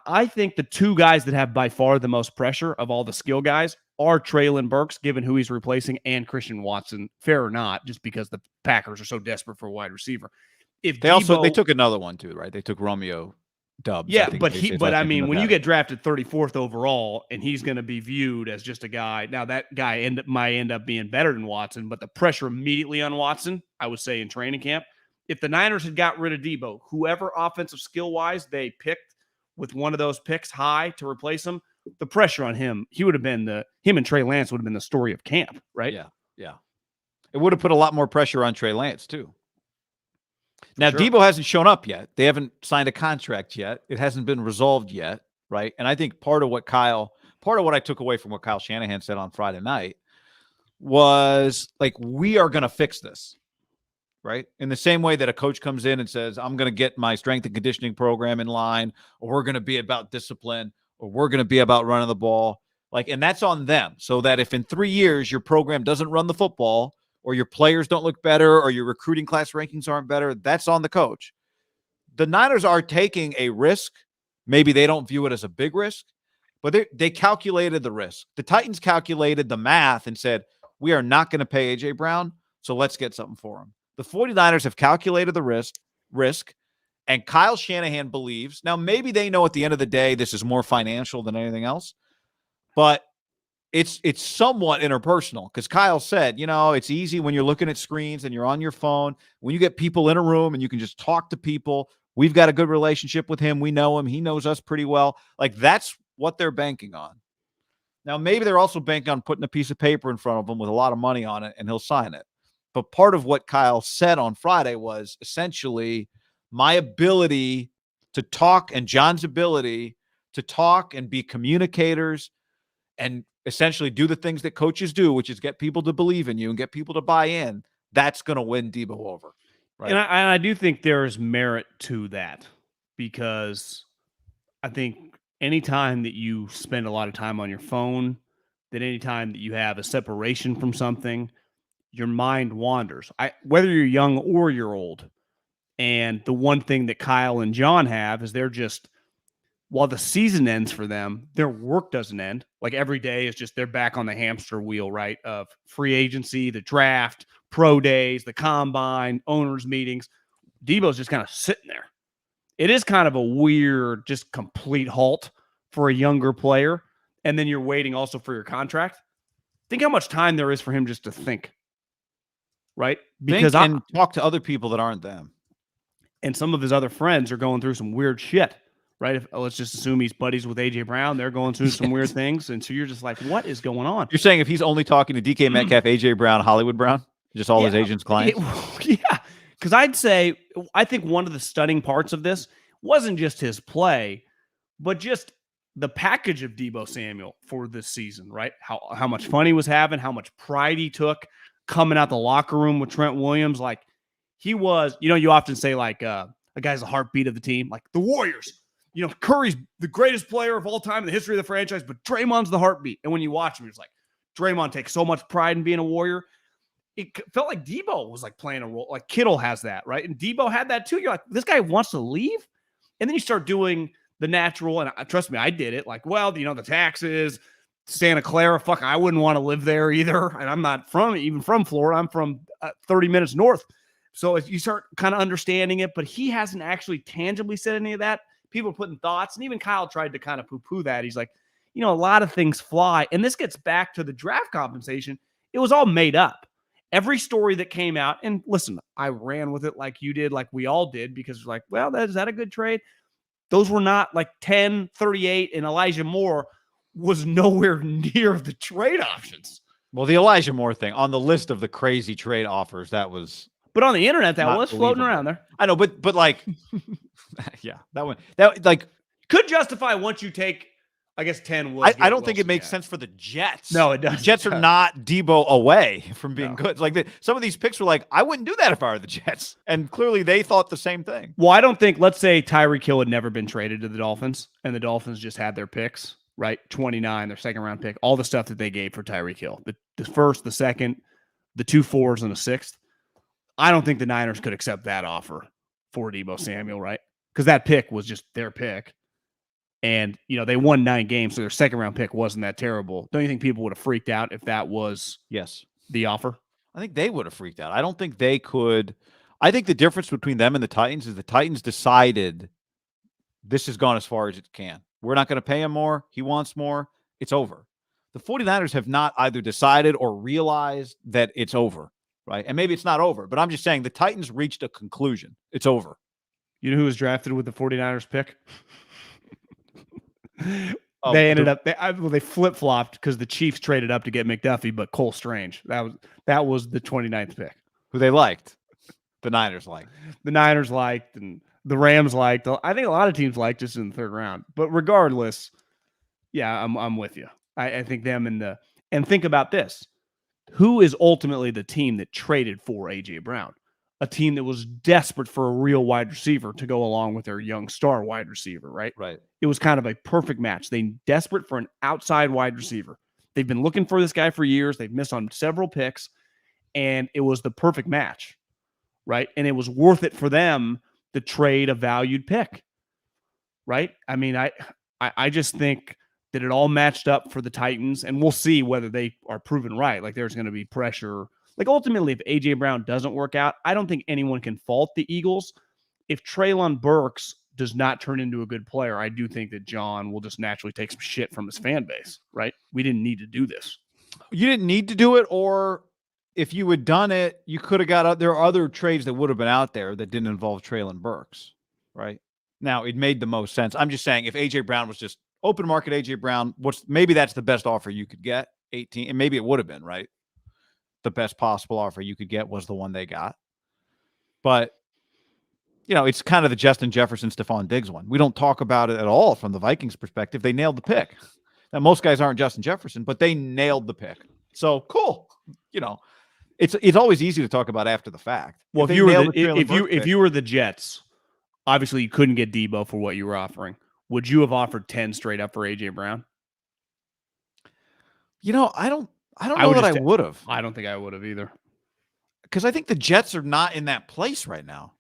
I think the two guys that have by far the most pressure of all the skill guys are Traylon Burks, given who he's replacing, and Christian Watson. Fair or not, just because the Packers are so desperate for a wide receiver. If they took another one too, right? They took Romeo Dubs. Yeah, but when you get drafted 34th overall and he's going to be viewed as just a guy, now that guy might end up being better than Watson, but the pressure immediately on Watson, I would say in training camp, if the Niners had got rid of Deebo, whoever offensive skill-wise they picked with one of those picks high to replace him, the pressure on him, him and Trey Lance would have been the story of camp, right? Yeah. It would have put a lot more pressure on Trey Lance too. Now, sure. Deebo hasn't shown up yet. They haven't signed a contract yet. It hasn't been resolved yet, right? And I think part of what I took away from what Kyle Shanahan said on Friday night was like, we are going to fix this, right? In the same way that a coach comes in and says, I'm going to get my strength and conditioning program in line, or we're going to be about discipline, or we're going to be about running the ball. Like, and that's on them. So that if in 3 years your program doesn't run the football, or your players don't look better, or your recruiting class rankings aren't better, that's on the coach. The Niners are taking a risk. Maybe they don't view it as a big risk, but they calculated the risk. The Titans calculated the math and said, we are not going to pay A.J. Brown, so let's get something for him. The 49ers have calculated the risk, and Kyle Shanahan believes, now maybe they know at the end of the day this is more financial than anything else, but it's somewhat interpersonal because Kyle said, it's easy when you're looking at screens and you're on your phone. When you get people in a room and you can just talk to people, we've got a good relationship with him. We know him. He knows us pretty well. Like, that's what they're banking on. Now, maybe they're also banking on putting a piece of paper in front of him with a lot of money on it, and he'll sign it. But part of what Kyle said on Friday was essentially my ability to talk and John's ability to talk and be communicators and essentially do the things that coaches do, which is get people to believe in you and get people to buy in. That's going to win Deebo over. Right? And I do think there's merit to that, because I think anytime that you spend a lot of time on your phone, that anytime that you have a separation from something, your mind wanders. Whether you're young or you're old, And the one thing that Kyle and John have is they're just, while the season ends for them, their work doesn't end. Like every day is just they're back on the hamster wheel, right? Of free agency, the draft, pro days, the combine, owners' meetings. Deebo's just kind of sitting there. It is kind of a weird, just complete halt for a younger player. And then you're waiting also for your contract. Think how much time there is for him just to think, right? Because and talk to other people that aren't them. And some of his other friends are going through some weird shit, right? Let's just assume he's buddies with AJ Brown. They're going through some weird things. And so you're just like, what is going on? You're saying if he's only talking to DK Metcalf, AJ Brown, Hollywood Brown, just all his agents' clients? Yeah. Because I think one of the stunning parts of this wasn't just his play, but just the package of Deebo Samuel for this season, right? How much fun he was having, how much pride he took coming out the locker room with Trent Williams. Like, he was, you often say like a guy's the heartbeat of the team, like the Warriors. Curry's the greatest player of all time in the history of the franchise, but Draymond's the heartbeat. And when you watch him, it's like Draymond takes so much pride in being a Warrior. It felt like Deebo was like playing a role. Like Kittle has that, right? And Deebo had that too. You're like, this guy wants to leave. And then you start doing the natural, and trust me, I did it. Like, well, the taxes, Santa Clara, fuck, I wouldn't want to live there either. And I'm not even from Florida. I'm from 30 minutes north. So if you start kind of understanding it, but he hasn't actually tangibly said any of that. People are putting thoughts, and even Kyle tried to kind of poo-poo that. He's like, a lot of things fly. And this gets back to the draft compensation. It was all made up. Every story that came out, and listen, I ran with it like you did, like we all did, because like, well, is that a good trade? Those were not like 10, 38, and Elijah Moore was nowhere near the trade options. Well, the Elijah Moore thing on the list of the crazy trade offers, that was. But on the internet, that was floating around there. I know, but like, yeah, that like could justify once you take, I guess 10 was. I don't think it makes sense for the Jets. No, it doesn't. The Jets are not Deebo away from being good. Like some of these picks were like, I wouldn't do that if I were the Jets, and clearly they thought the same thing. Well, I don't think. Let's say Tyreek Hill had never been traded to the Dolphins, and the Dolphins just had their picks, right? 29, their second round pick, all the stuff that they gave for Tyreek Hill, the first, the second, the 2 4s, and the 6th. I don't think the Niners could accept that offer for Deebo Samuel, right? Because that pick was just their pick. And, they won 9 games, so their second round pick wasn't that terrible. Don't you think people would have freaked out if that was the offer? I think they would have freaked out. I don't think they could. I think the difference between them and the Titans is the Titans decided this has gone as far as it can. We're not going to pay him more. He wants more. It's over. The 49ers have not either decided or realized that it's over. Right. And maybe it's not over, but I'm just saying the Titans reached a conclusion. It's over. You know who was drafted with the 49ers pick? They ended up, they flip-flopped because the Chiefs traded up to get McDuffie, but Cole Strange. That was the 29th pick. Who they liked. The Niners liked. The Niners liked, and the Rams liked. I think a lot of teams liked just in the third round. But regardless, yeah, I'm with you. I think them and think about this. Who is ultimately the team that traded for A.J. Brown? A team that was desperate for a real wide receiver to go along with their young star wide receiver, right? Right. It was kind of a perfect match. They desperate for an outside wide receiver. They've been looking for this guy for years. They've missed on several picks, and it was the perfect match, right? And it was worth it for them to trade a valued pick, right? I mean, I just think that it all matched up for the Titans, and we'll see whether they are proven right. Like, there's going to be pressure. Like, ultimately, if A.J. Brown doesn't work out, I don't think anyone can fault the Eagles. If Treylon Burks does not turn into a good player, I do think that John will just naturally take some shit from his fan base, right? We didn't need to do this. You didn't need to do it, or if you had done it, you could have got – there are other trades that would have been out there that didn't involve Treylon Burks, right? Now, it made the most sense. I'm just saying if A.J. Brown was just open market A.J. Brown, maybe that's the best offer you could get, 18, and maybe it would have been, right? The best possible offer you could get was the one they got. But, it's kind of the Justin Jefferson, Stephon Diggs one. We don't talk about it at all from the Vikings perspective. They nailed the pick. Now, most guys aren't Justin Jefferson, but they nailed the pick. So, cool. It's always easy to talk about after the fact. Well, if you were the Jets, obviously you couldn't get Deebo for what you were offering. Would you have offered 10 straight up for A.J. Brown? I don't know that I would have. I don't think I would have either. Because I think the Jets are not in that place right now.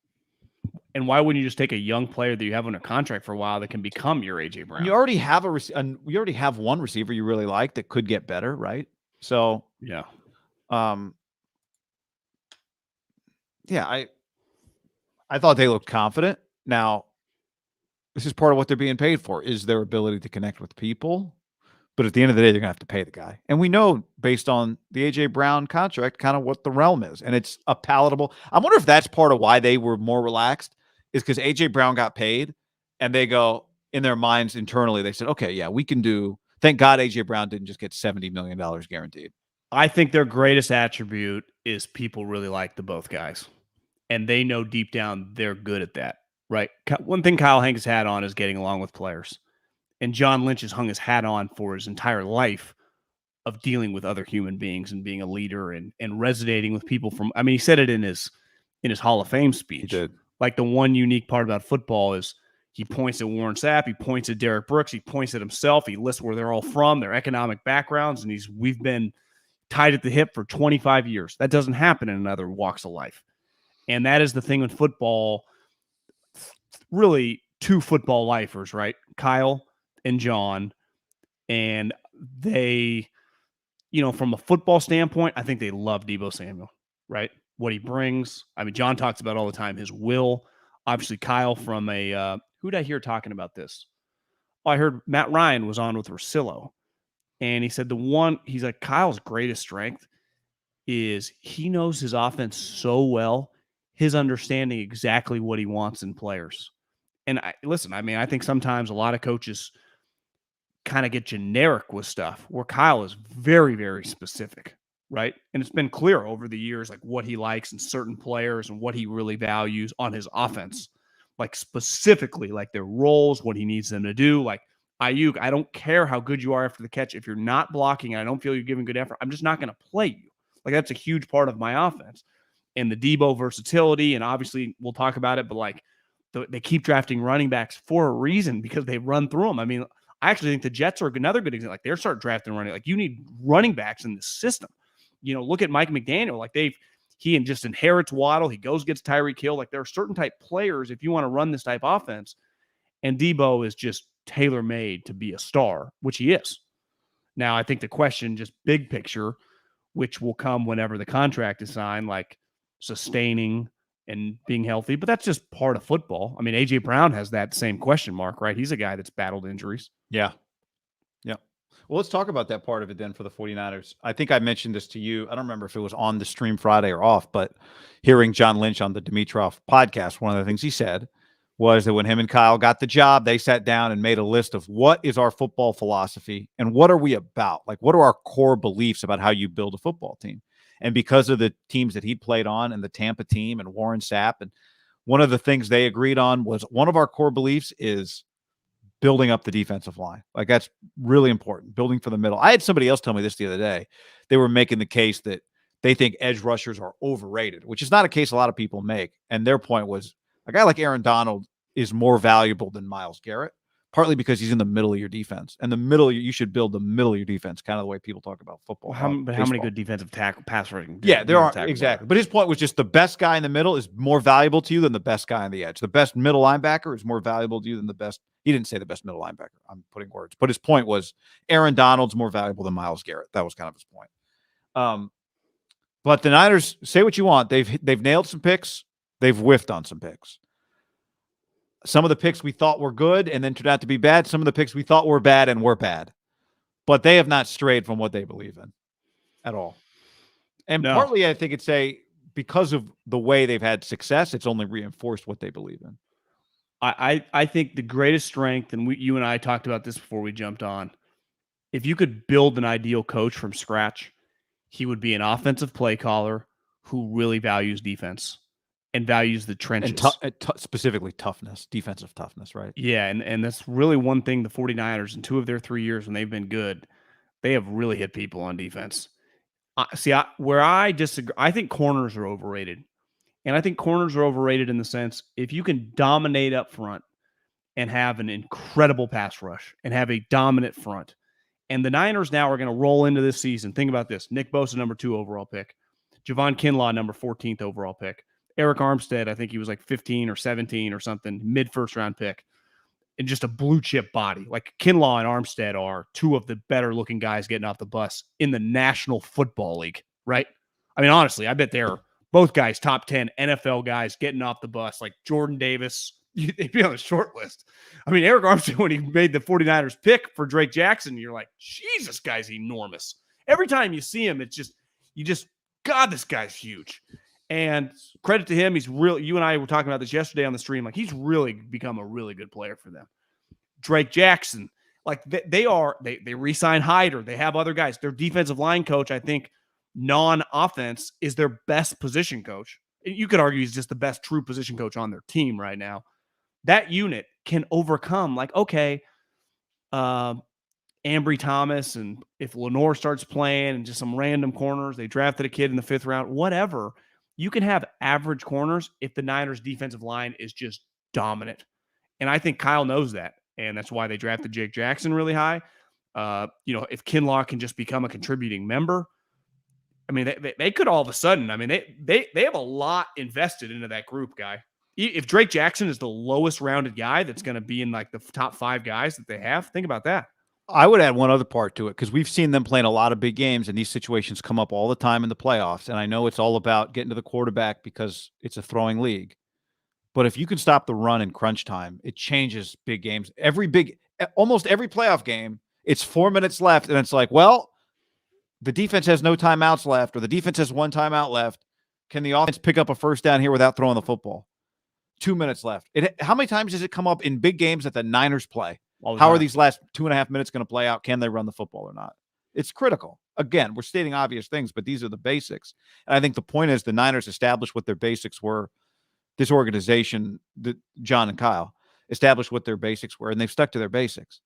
And why wouldn't you just take a young player that you have on a contract for a while that can become your A.J. Brown? And you already have you already have one receiver you really like that could get better, right? So, yeah. Yeah, I thought they looked confident. Now, this is part of what they're being paid for, is their ability to connect with people. But at the end of the day, they're going to have to pay the guy. And we know, based on the A.J. Brown contract, kind of what the realm is. And it's a palatable. I wonder if that's part of why they were more relaxed, is because A.J. Brown got paid, and they go, in their minds internally, they said, okay, yeah, we can do. Thank God A.J. Brown didn't just get $70 million guaranteed. I think their greatest attribute is people really like the both guys. And they know deep down they're good at that, right? One thing Kyle Hanks had on is getting along with players. And John Lynch has hung his hat on for his entire life of dealing with other human beings and being a leader and resonating with people from, I mean, he said it in his Hall of Fame speech. He did. Like, the one unique part about football is he points at Warren Sapp, he points at Derek Brooks, he points at himself, he lists where they're all from, their economic backgrounds, and we've been tied at the hip for 25 years. That doesn't happen in other walks of life. And that is the thing with football, really two football lifers, right? Kyle and John. And they, from a football standpoint, I think they love Deebo Samuel, right? What he brings. I mean, John talks about all the time, his will. Obviously, Kyle from who did I hear talking about this? Oh, I heard Matt Ryan was on with Rosillo. And he said he's like, Kyle's greatest strength is he knows his offense so well, his understanding exactly what he wants in players. And I think sometimes a lot of coaches kind of get generic with stuff, where Kyle is very, very specific, right? And it's been clear over the years, like, what he likes in certain players and what he really values on his offense, like specifically like their roles, what he needs them to do. Like Ayuk, I don't care how good you are after the catch. If you're not blocking and I don't feel you're giving good effort, I'm just not going to play you. Like, that's a huge part of my offense. And the Deebo versatility, and obviously we'll talk about it, but like they keep drafting running backs for a reason, because they run through them. I mean, I actually think the Jets are another good example. Like, they're start drafting running. Like, you need running backs in the system. Look at Mike McDaniel. Like, he just inherits Waddle. He goes, gets Tyreek Hill. Like, there are certain type players, if you want to run this type offense, and Deebo is just tailor-made to be a star, which he is. Now, I think the question, just big picture, which will come whenever the contract is signed, like sustaining and being healthy, but that's just part of football. I mean, A.J. Brown has that same question mark, right? He's a guy that's battled injuries. Yeah. Yeah. Well, let's talk about that part of it then for the 49ers. I think I mentioned this to you. I don't remember if it was on the stream Friday or off, but hearing John Lynch on the Dimitroff podcast, one of the things he said was that when him and Kyle got the job, they sat down and made a list of what is our football philosophy and what are we about? Like, what are our core beliefs about how you build a football team? And because of the teams that he played on and the Tampa team and Warren Sapp, and one of the things they agreed on was one of our core beliefs is building up the defensive line. Like, that's really important, building for the middle. I had somebody else tell me this the other day. They were making the case that they think edge rushers are overrated, which is not a case a lot of people make. And their point was a guy like Aaron Donald is more valuable than Myles Garrett, partly because he's in the middle of your defense. And you should build the middle of your defense, kind of the way people talk about football. Well, how many good defensive pass rushing? Yeah, there are. Exactly. But his point was just the best guy in the middle is more valuable to you than the best guy on the edge. The best middle linebacker is more valuable to you than the best. He didn't say the best middle linebacker. I'm putting words. But his point was Aaron Donald's more valuable than Myles Garrett. That was kind of his point. But the Niners, say what you want. They've nailed some picks. They've whiffed on some picks. Some of the picks we thought were good and then turned out to be bad. Some of the picks we thought were bad and were bad. But they have not strayed from what they believe in at all. And partly, I think because of the way they've had success, it's only reinforced what they believe in. I think the greatest strength, and you and I talked about this before we jumped on, if you could build an ideal coach from scratch, he would be an offensive play caller who really values defense and values the trenches. And specifically toughness, defensive toughness, right? Yeah, and that's really one thing the 49ers, in 2 of their 3 years when they've been good, they have really hit people on defense. Where I disagree, I think corners are overrated. And I think corners are overrated in the sense, if you can dominate up front and have an incredible pass rush and have a dominant front, and the Niners now are going to roll into this season. Think about this. Nick Bosa, number 2 overall pick. Javon Kinlaw, number 14th overall pick. Eric Armstead, I think he was like 15 or 17 or something, mid first round pick, and just a blue chip body. Like Kinlaw and Armstead are two of the better looking guys getting off the bus in the National Football League, right? I mean, honestly, I bet they're both guys top 10 NFL guys getting off the bus, like Jordan Davis. They'd be on the short list. I mean, Eric Armstead, when he made the 49ers pick for Drake Jackson, you're like, Jesus, guy's enormous. Every time you see him, God, this guy's huge. And credit to him, he's real. You and I were talking about this yesterday on the stream. Like, he's really become a really good player for them. Drake Jackson, like they re-sign Hyder. They have other guys. Their defensive line coach, I think, non-offense, is their best position coach. You could argue he's just the best true position coach on their team right now. That unit can overcome, like, okay, Ambry Thomas, and if Lenore starts playing and just some random corners, they drafted a kid in the 5th round, whatever. You can have average corners if the Niners defensive line is just dominant. And I think Kyle knows that. And that's why they drafted Jake Jackson really high. If Kinlaw can just become a contributing member, I mean, they could all of a sudden, I mean, they have a lot invested into that group, guy. If Drake Jackson is the lowest rounded guy that's going to be in like the top 5 guys that they have, think about that. I would add one other part to it, because we've seen them playing a lot of big games, and these situations come up all the time in the playoffs. And I know it's all about getting to the quarterback because it's a throwing league. But if you can stop the run in crunch time, it changes big games. Almost every playoff game, it's 4 minutes left, and it's like, well, the defense has no timeouts left, or the defense has 1 timeout left. Can the offense pick up a first down here without throwing the football? 2 minutes left. How many times does it come up in big games that the Niners play? How are these last 2.5 minutes going to play out? Can they run the football or not? It's critical. Again, we're stating obvious things, but these are the basics. And I think the point is the Niners established what their basics were. This organization, John and Kyle, established what their basics were, and they've stuck to their basics.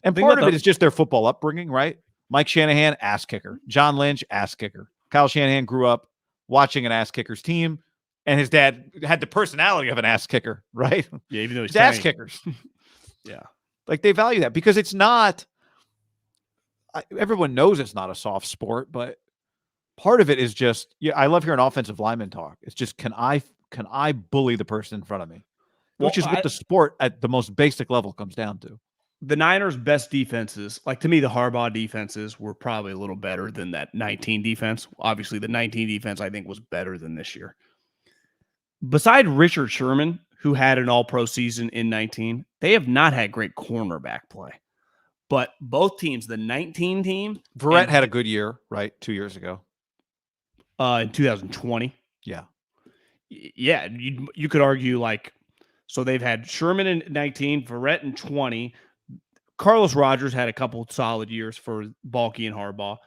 And part of it is just their football upbringing, right? Mike Shanahan, ass kicker. John Lynch, ass kicker. Kyle Shanahan grew up watching an ass kicker's team, and his dad had the personality of an ass kicker, right? Yeah, even though he's ass kickers. Yeah. Like, they value that because it's not – everyone knows it's not a soft sport, but part of it is just – I love hearing offensive linemen talk. It's just, can I bully the person in front of me? Which is what the sport at the most basic level comes down to. The Niners' best defenses, like to me, the Harbaugh defenses were probably a little better than that 19 defense. Obviously, the 19 defense, I think, was better than this year. Beside Richard Sherman, who had an all-pro season in 19, they have not had great cornerback play. But both teams, the 19 team... Verrett had a good year, right? 2 years ago. In 2020. Yeah. Yeah, you could argue, like, so they've had Sherman in 19, Verrett in 20. Carlos Rogers had a couple solid years for Balky and Harbaugh.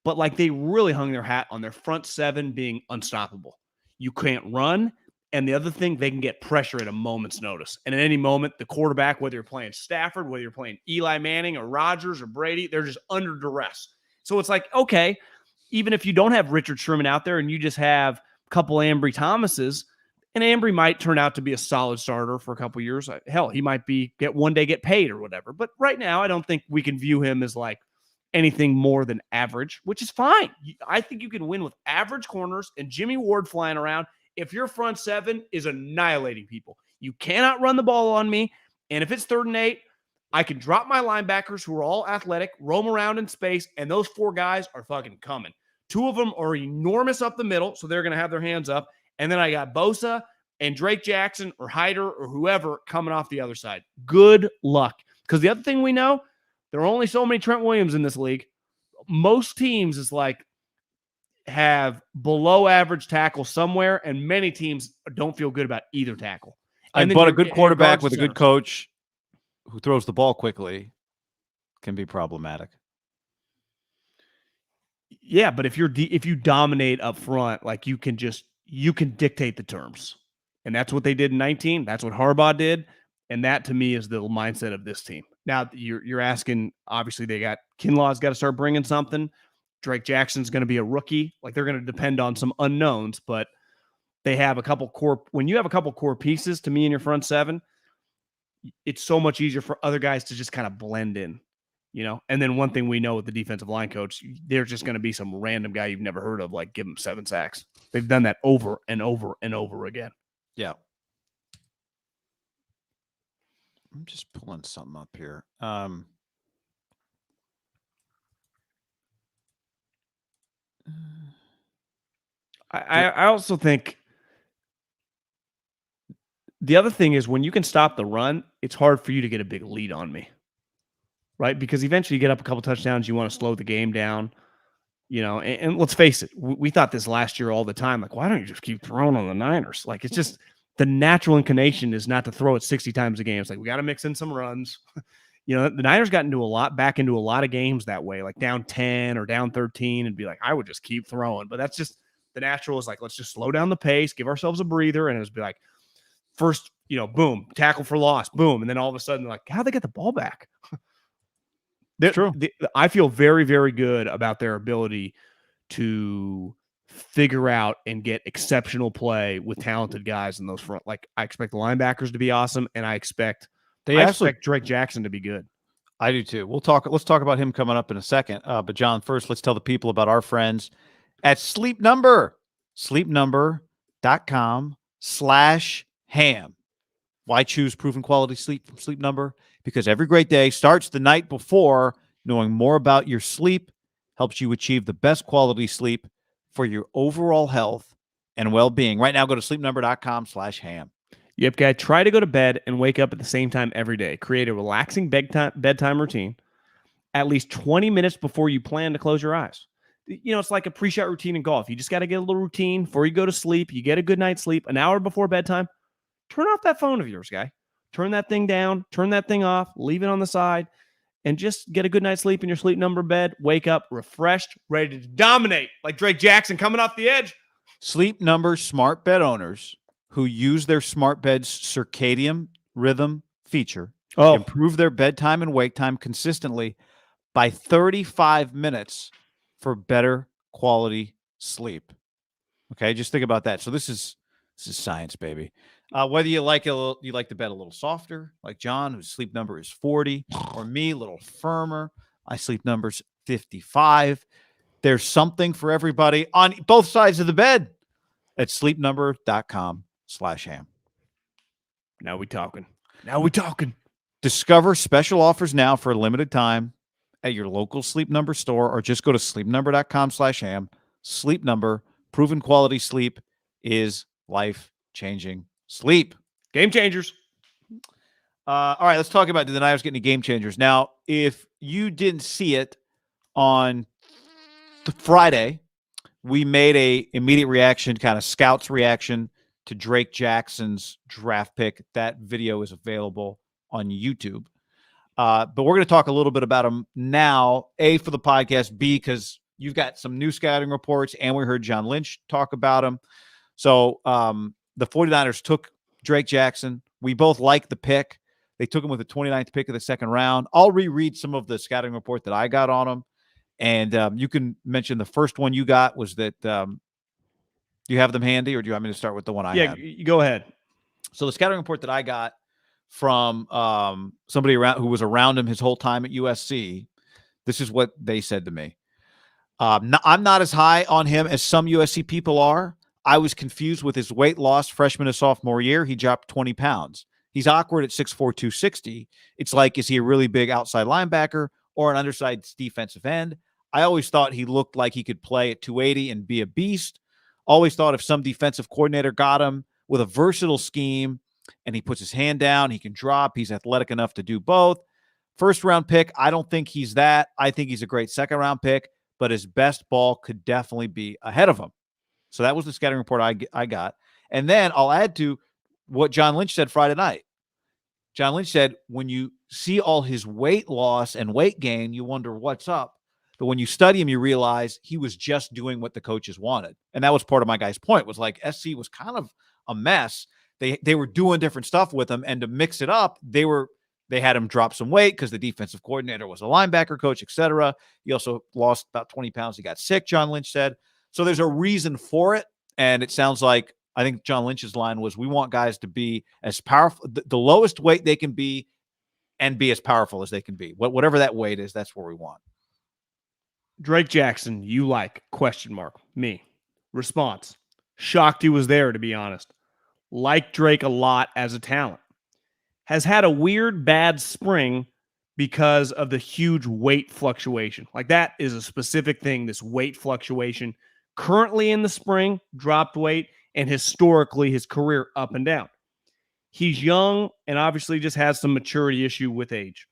But, like, they really hung their hat on their front 7 being unstoppable. You can't run. And the other thing, they can get pressure at a moment's notice. And at any moment, the quarterback, whether you're playing Stafford, whether you're playing Eli Manning or Rodgers or Brady, they're just under duress. So it's like, okay, even if you don't have Richard Sherman out there and you just have a couple Ambry Thomases, and Ambry might turn out to be a solid starter for a couple years. Hell, he might get paid or whatever. But right now, I don't think we can view him as like anything more than average, which is fine. I think you can win with average corners and Jimmy Ward flying around if your front 7 is annihilating people. You cannot run the ball on me. And if it's 3rd and 8, I can drop my linebackers who are all athletic, roam around in space, and those 4 guys are fucking coming. 2 of them are enormous up the middle, so they're going to have their hands up. And then I got Bosa and Drake Jackson or Hyder or whoever coming off the other side. Good luck. Because the other thing we know, there are only so many Trent Williams in this league. Most teams is like have below average tackle somewhere, and many teams don't feel good about either tackle. But a good quarterback with a good coach who throws the ball quickly can be problematic. Yeah, but if you dominate up front, like you can dictate the terms. And that's what they did in 19. That's what Harbaugh did. And that to me is the mindset of this team. Now you're asking, obviously Kinlaw's got to start bringing something. Drake Jackson's going to be a rookie. Like, they're going to depend on some unknowns, but they have a couple core. When you have a couple core pieces, to me, in your front 7, it's so much easier for other guys to just kind of blend in, And then one thing we know with the defensive line coach, there's just going to be some random guy you've never heard of, like, give him 7 sacks. They've done that over and over and over again. Yeah. I'm just pulling something up here. I also think the other thing is when you can stop the run, it's hard for you to get a big lead on me, right? Because eventually you get up a couple touchdowns, you want to slow the game down, and let's face it, we thought this last year all the time. Like, why don't you just keep throwing on the Niners? Like, it's just the natural inclination is not to throw it 60 times a game. It's like, we got to mix in some runs. The Niners got back into a lot of games that way, like down 10 or down 13 and be like, I would just keep throwing. But that's just the natural is like, let's just slow down the pace, give ourselves a breather. And it was be like, first, boom, tackle for loss, boom. And then all of a sudden, like, how'd they get the ball back? True. I feel very, very good about their ability to figure out and get exceptional play with talented guys in those front. Like, I expect the linebackers to be awesome, and I expect Drake Jackson to be good. I do too. Let's talk about him coming up in a second. But John, first, let's tell the people about our friends at Sleep Number. sleepnumber.com/ham. Why choose proven quality sleep from Sleep Number? Because every great day starts the night before. Knowing more about your sleep helps you achieve the best quality sleep for your overall health and well-being. Right now, go to sleepnumber.com/ham. Yep, guy. Try to go to bed and wake up at the same time every day. Create a relaxing bedtime routine at least 20 minutes before you plan to close your eyes. It's like a pre-shot routine in golf. You just got to get a little routine before you go to sleep. You get a good night's sleep. An hour before bedtime, turn off that phone of yours, guy. Turn that thing down. Turn that thing off. Leave it on the side. And just get a good night's sleep in your Sleep Number bed. Wake up refreshed, ready to dominate like Drake Jackson coming off the edge. Sleep Number smart bed owners who use their smart bed's circadian rhythm feature improve their bedtime and wake time consistently by 35 minutes for better quality sleep. Okay, just think about that. So this is science, baby. Whether you like the bed a little softer, like John, whose sleep number is 40, or me, a little firmer. My sleep number's 55. There's something for everybody on both sides of the bed at sleepnumber.com/ham. Now we talking. Discover special offers now for a limited time at your local Sleep Number store, or just go to sleepnumber.com/ham. Sleep Number, proven quality sleep is life-changing sleep. Game changers. All right, let's talk about, did the Niners get any game changers? Now, if you didn't see it on Friday, we made a immediate reaction, kind of scouts reaction to Drake Jackson's draft pick. That video is available on YouTube. But we're going to talk a little bit about him now, A, for the podcast, B, because you've got some new scouting reports, and we heard John Lynch talk about him. So the 49ers took Drake Jackson. We both like the pick. They took him with the 29th pick of the second round. I'll reread some of the scouting report that I got on him. And you can mention the first one you got was that do you have them handy, or do you want me to start with the one I had? Yeah, go ahead. So the scouting report that I got from somebody who was around him his whole time at USC, this is what they said to me. I'm not as high on him as some USC people are. I was confused with his weight loss freshman and sophomore year. He dropped 20 pounds. He's awkward at 6'4", 260. It's like, is he a really big outside linebacker or an undersized defensive end? I always thought he looked like he could play at 280 and be a beast. Always thought if some defensive coordinator got him with a versatile scheme and he puts his hand down, he can drop. He's athletic enough to do both. First round pick, I don't think he's that. I think he's a great second round pick, but his best ball could definitely be ahead of him. So that was the scouting report I got. And then I'll add to what John Lynch said Friday night. John Lynch said, when you see all his weight loss and weight gain, you wonder what's up. But when you study him, you realize he was just doing what the coaches wanted. And that was part of my guy's point, was like SC was kind of a mess. They were doing different stuff with him, and to mix it up, they had him drop some weight because the defensive coordinator was a linebacker coach, etc. He also lost about 20 pounds. He got sick, John Lynch said. So there's a reason for it. And it sounds like, I think John Lynch's line was, we want guys to be as powerful, the lowest weight they can be, and be as powerful as they can be. Whatever that weight is, that's where we want. Drake Jackson, you like? ? Me. Response. Shocked he was there, to be honest. Like Drake a lot as a talent. Has had a weird bad spring because of the huge weight fluctuation. Like that is a specific thing, this weight fluctuation. Currently in the spring, dropped weight, and historically his career up and down. He's young and obviously just has some maturity issue with age.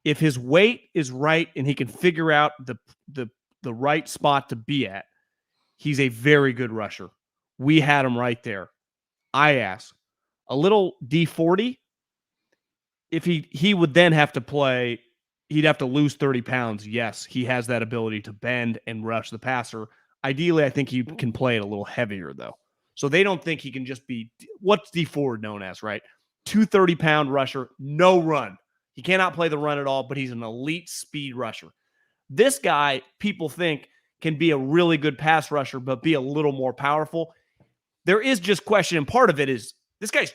If his weight is right and he can figure out the right spot to be at, he's a very good rusher. We had him right there. I ask, a little D40, if he would then have to play, he'd have to lose 30 pounds. Yes, he has that ability to bend and rush the passer. Ideally, I think he can play it a little heavier, though. So they don't think he can just be, what's D4 known as, right? 230-pound rusher, no run. He cannot play the run at all, but he's an elite speed rusher. This guy, people think, can be a really good pass rusher, but be a little more powerful. There is just question, and part of it is this guy's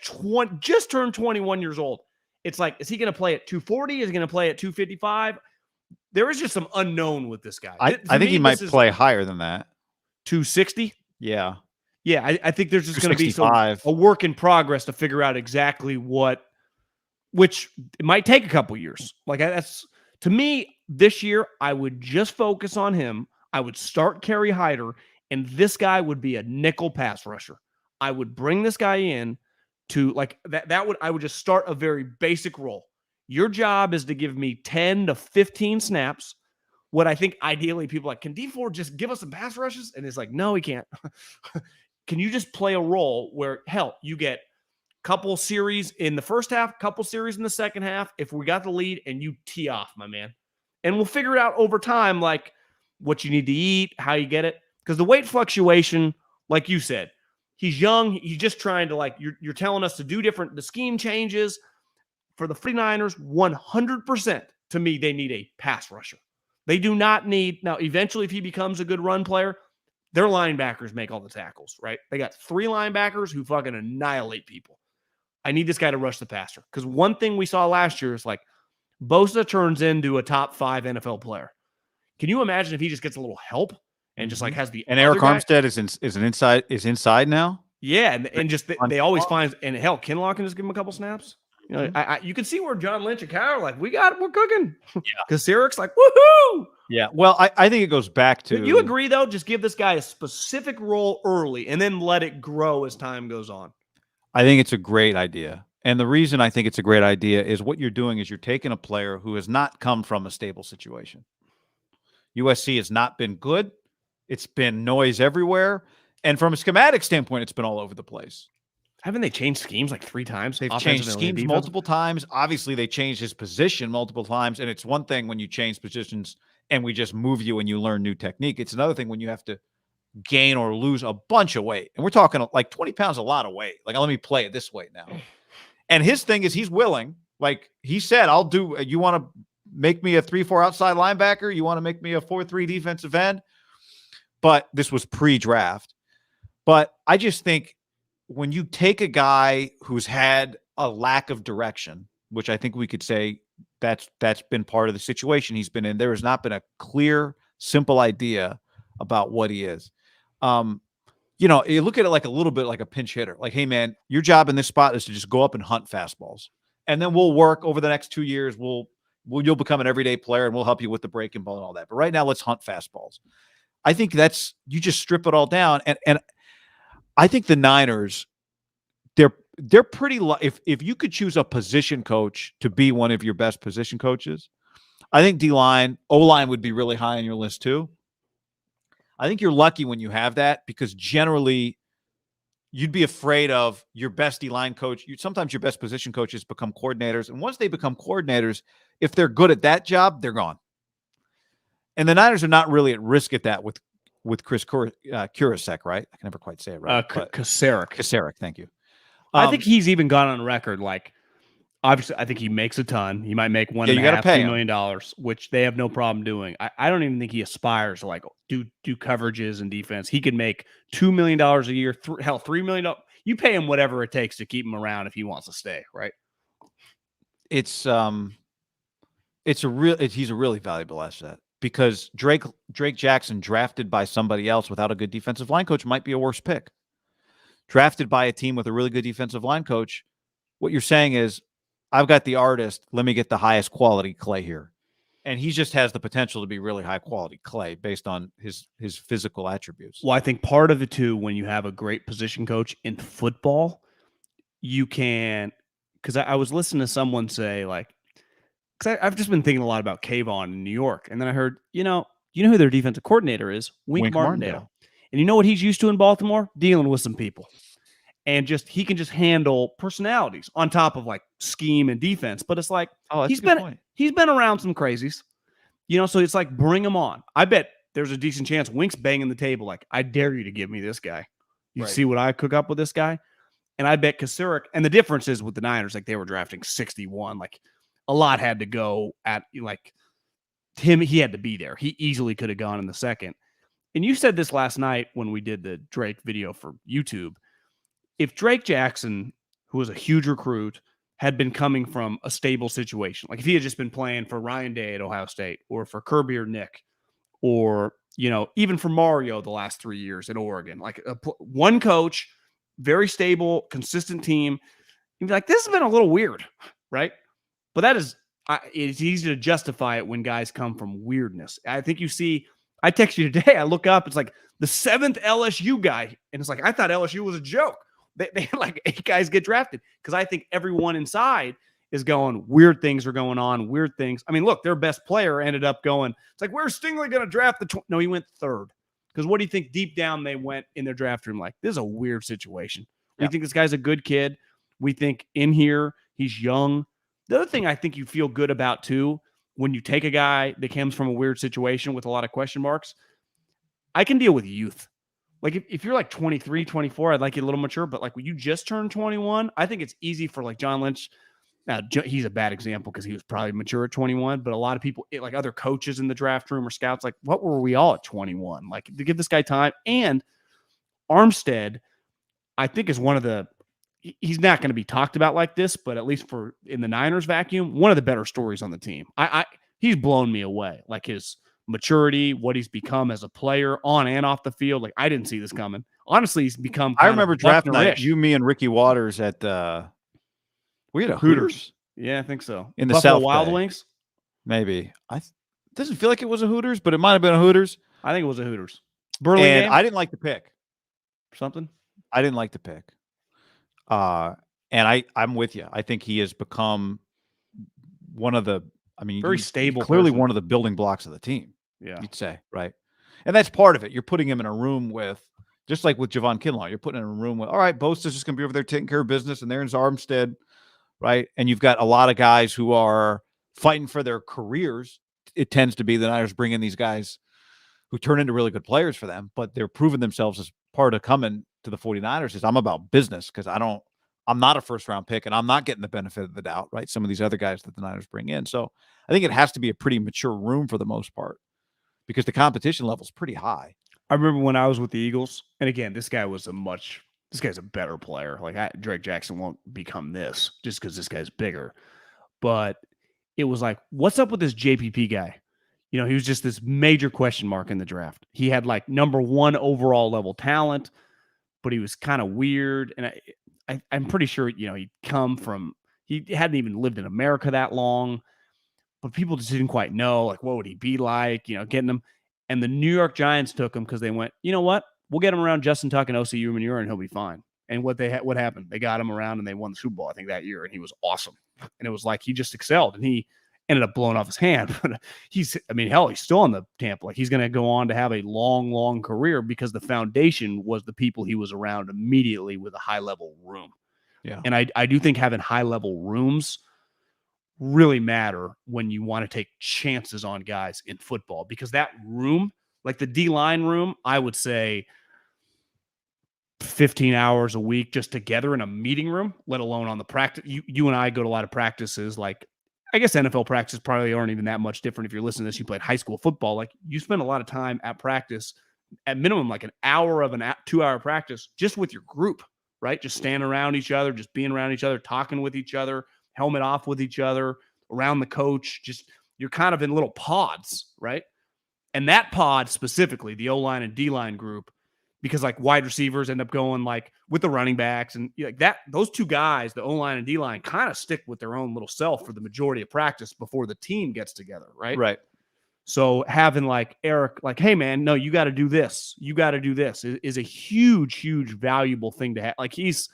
just turned 21 years old. It's like, is he going to play at 240? Is he going to play at 255? There is just some unknown with this guy. I think he might play higher than that. 260? Yeah. Yeah, I think there's just going to be a work in progress to figure out exactly which it might take a couple years. Like that's, to me, this year, I would just focus on him. I would start Kerry Hyder, and this guy would be a nickel pass rusher. I would bring this guy in to like that. I would just start a very basic role. Your job is to give me 10 to 15 snaps. What I think ideally people like, can D4 just give us some pass rushes? And it's like, no, he can't. Can you just play a role where, hell, you get a couple series in the first half, couple series in the second half, if we got the lead, and you tee off, my man. And we'll figure it out over time, like what you need to eat, how you get it. Because the weight fluctuation, like you said, he's young. He's just trying to, like, you're telling us to do the scheme changes. For the 49ers, 100%, to me, they need a pass rusher. They do not need, now, eventually, if he becomes a good run player, their linebackers make all the tackles, right? They got 3 linebackers who fucking annihilate people. I need this guy to rush the passer. Because one thing we saw last year is like Bosa turns into a top 5 NFL player. Can you imagine if he just gets a little help and just like has the and Eric Armstead is inside now? Yeah, and just they always find, and hell, Kinlaw can just give him a couple snaps. You know, you can see where John Lynch and Kyle are like, we're cooking. Yeah. Because Eric's like, woohoo! Yeah. Well, I think it goes back to. You agree, though? Just give this guy a specific role early and then let it grow as time goes on. I think it's a great idea. And the reason I think it's a great idea is what you're doing is you're taking a player who has not come from a stable situation. USC has not been good. It's been noise everywhere. And from a schematic standpoint, it's been all over the place. Haven't they changed schemes like 3 times? They've changed schemes multiple times. Obviously, they changed his position multiple times. And it's one thing when you change positions and we just move you and you learn new technique. It's another thing when you have to gain or lose a bunch of weight. And we're talking like 20 pounds, a lot of weight. Like, let me play it this way now. And his thing is he's willing. Like he said, I'll do, you want to make me a 3-4 outside linebacker? You want to make me a 4-3 defensive end? But this was pre-draft. But I just think when you take a guy who's had a lack of direction, which I think we could say that's been part of the situation he's been in, there has not been a clear, simple idea about what he is. You know, you look at it like a little bit like a pinch hitter. Like, hey, man, your job in this spot is to just go up and hunt fastballs. And then we'll work over the next 2 years. You'll become an everyday player and we'll help you with the breaking ball and all that. But right now, let's hunt fastballs. I think you just strip it all down. And I think the Niners, they're pretty if you could choose a position coach to be one of your best position coaches, I think D-line, O-line would be really high on your list too. I think you're lucky when you have that because generally you'd be afraid of your best D-line coach. Sometimes your best position coaches become coordinators. And once they become coordinators, if they're good at that job, they're gone. And the Niners are not really at risk at that with Chris Kurasek, right? I can never quite say it right. Kasarik, thank you. I think he's even gone on record. Like, obviously, I think he makes a ton. He might make $1.5 million, which they have no problem doing. I don't even think he aspires to like do coverages and defense. He could make $2 million a year. Hell, $3 million. You pay him whatever it takes to keep him around if he wants to stay, right? He's a really valuable asset because Drake Jackson drafted by somebody else without a good defensive line coach might be a worse pick. drafted by a team with a really good defensive line coach, what you're saying is, I've got the artist. Let me get the highest quality clay here. And he just has the potential to be really high quality clay based on his physical attributes. Well, I think part of it too, when you have a great position coach in football, you can, because I was listening to someone say, like, because I've just been thinking a lot about Kayvon in New York. And then I heard, you know who their defensive coordinator is? Wink Martindale. And you know what he's used to in Baltimore? Dealing with some people. And he can just handle personalities on top of like scheme and defense. But it's like, he's been around some crazies, so it's like, bring him on. I bet there's a decent chance Wink's banging the table. Like, I dare you to give me this guy. You see what I cook up with this guy? And I bet Kasarik, and the difference is with the Niners, like they were drafting 61, like a lot had to go at like him. He had to be there. He easily could have gone in the second. And you said this last night when we did the Drake video for YouTube. If Drake Jackson, who was a huge recruit, had been coming from a stable situation, like if he had just been playing for Ryan Day at Ohio State or for Kirby or Nick, or, even for Mario the last 3 years at Oregon, like one coach, very stable, consistent team, you'd be like, this has been a little weird, right? But it's easy to justify it when guys come from weirdness. I think I text you today, I look up, it's like the 7th LSU guy, and it's like, I thought LSU was a joke. They had like 8 guys get drafted, because I think everyone inside is going, weird things are going on, weird things. I mean, look, their best player ended up going, it's like, where's Stingley going to draft no, he went 3rd. Because what do you think deep down they went in their draft room? Like, this is a weird situation. We think this guy's a good kid. We think in here, he's young. The other thing I think you feel good about too, when you take a guy that comes from a weird situation with a lot of question marks, I can deal with youth. Like if you're like 23, 24, I'd like you a little mature, but like when you just turned 21, I think it's easy for like John Lynch. Now, he's a bad example because he was probably mature at 21, but a lot of people, like other coaches in the draft room or scouts, like, what were we all at 21? Like, to give this guy time. And Armstead, I think, is one of the, he's not going to be talked about like this, but at least for in the Niners vacuum, one of the better stories on the team. He's blown me away. Like his maturity, what he's become as a player on and off the field. Like, I didn't see this coming. Honestly, he's become I remember draft night, you, me, and Ricky Waters at we had a Hooters. Yeah, I think so. In the Buffalo South Wild Bay. Wings? Maybe. Doesn't feel like it was a Hooters, but it might have been a Hooters. I think it was a Hooters. Burlingame? I didn't like the pick. Something? I didn't like the pick. And I'm with you. I think he has become one of the, very stable, clearly one of the building blocks of the team. Yeah. You'd say, right? And that's part of it. You're putting him in a room with, just like with Javon Kinlaw, you're putting him in a room with, all right, Bosa's just going to be over there taking care of business, and there's Armstead, right? And you've got a lot of guys who are fighting for their careers. It tends to be the Niners bring in these guys who turn into really good players for them, but they're proving themselves as part of coming to the 49ers is I'm about business, because I'm not a first-round pick, and I'm not getting the benefit of the doubt, right? Some of these other guys that the Niners bring in. So I think it has to be a pretty mature room for the most part, because the competition level is pretty high. I remember when I was with the Eagles, and again, this guy's a better player. Like Drake Jackson won't become this just because this guy's bigger. But it was like, what's up with this JPP guy? He was just this major question mark in the draft. He had like number 1 overall level talent, but he was kind of weird. And I'm pretty sure, he hadn't even lived in America that long, but people just didn't quite know, like, what would he be like, getting him. And the New York Giants took him because they went, you know what? We'll get him around Justin Tuck and OCU Manure, and he'll be fine. And what happened? They got him around, and they won the Super Bowl, I think, that year, and he was awesome. And it was like he just excelled, and he ended up blowing off his hand. But he's still on the Tampa. Like, he's going to go on to have a long, long career because the foundation was the people he was around immediately with a high-level room. Yeah. And I do think having high-level rooms really matter when you want to take chances on guys in football, because that room, like the D-line room, I would say 15 hours a week just together in a meeting room, let alone on the practice. You and I go to a lot of practices. Like, I guess NFL practices probably aren't even that much different. If you're listening to this, you played high school football. Like, you spend a lot of time at practice, at minimum, like an hour of 2-hour practice just with your group, right? Just standing around each other, just being around each other, talking with each other, helmet off with each other, around the coach. Just, you're kind of in little pods, right? And that pod specifically, the O-line and D-line group, because like wide receivers end up going like with the running backs and like that. Those two guys, the O-line and D-line, kind of stick with their own little self for the majority of practice before the team gets together, right? Right. So having like Eric, like, hey man, no, you got to do this. You got to do this is a huge, huge valuable thing to have. Like he's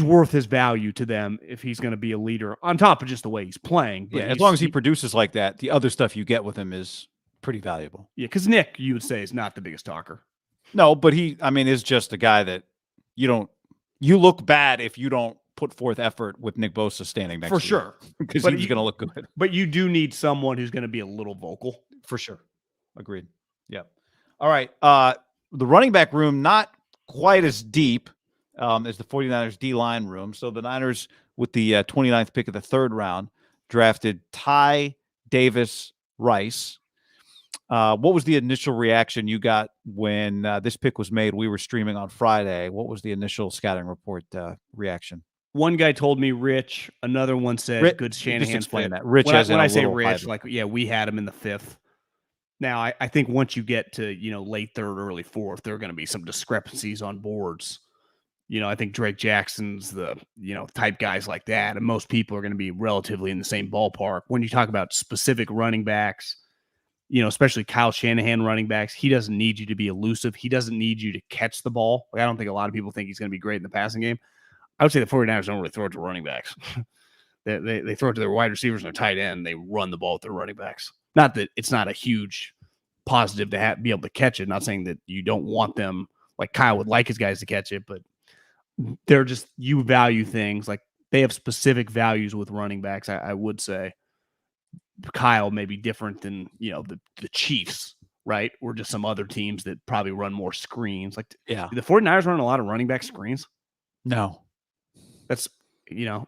worth his value to them if he's going to be a leader on top of just the way he's playing. But Yeah, as long as he produces like that, the other stuff you get with him is pretty valuable. Yeah, because Nick, you would say, is not the biggest talker. No, but he, I mean, is just a guy that you look bad if you don't put forth effort with Nick Bosa standing next for to sure, because he's going to look good. But you do need someone who's going to be a little vocal. For sure. Agreed. Yeah. All right. The running back room, not quite as deep as the 49ers D-line room. So the Niners, with the 29th pick of the third round, drafted Ty Davis Rice. What was the initial reaction you got when this pick was made? We were streaming on Friday. What was the initial scouting report reaction? One guy told me Rich. Another one said good Shanahan. Just explain that. Rich, when I say Rich, like, yeah, we had him in the 5th. Now, I think once you get to, late 3rd, early 4th, there are going to be some discrepancies on boards. I think Drake Jackson's the, type guys like that. And most people are going to be relatively in the same ballpark. When you talk about specific running backs, especially Kyle Shanahan running backs, he doesn't need you to be elusive. He doesn't need you to catch the ball. Like, I don't think a lot of people think he's going to be great in the passing game. I would say the 49ers don't really throw it to running backs. they throw it to their wide receivers and their tight end. They run the ball with their running backs. Not that it's not a huge positive to be able to catch it. Not saying that you don't want them, like Kyle would like his guys to catch it, but they're just, you value things. Like they have specific values with running backs, I would say. Kyle may be different than, the Chiefs, right? Or just some other teams that probably run more screens. Like, yeah, the 49ers run a lot of running back screens. No. That's,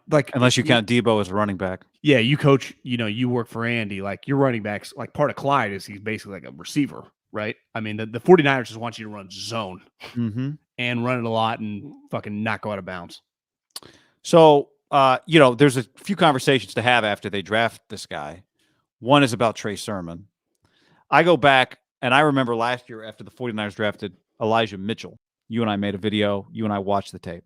like, unless you count Deebo as a running back. Yeah, you coach, you work for Andy, like your running backs, like part of Clyde is he's basically like a receiver, right? I mean, the 49ers just want you to run zone and run it a lot and fucking not go out of bounds. So, there's a few conversations to have after they draft this guy. One is about Trey Sermon. I go back and I remember last year after the 49ers drafted Elijah Mitchell, you and I made a video, you and I watched the tape.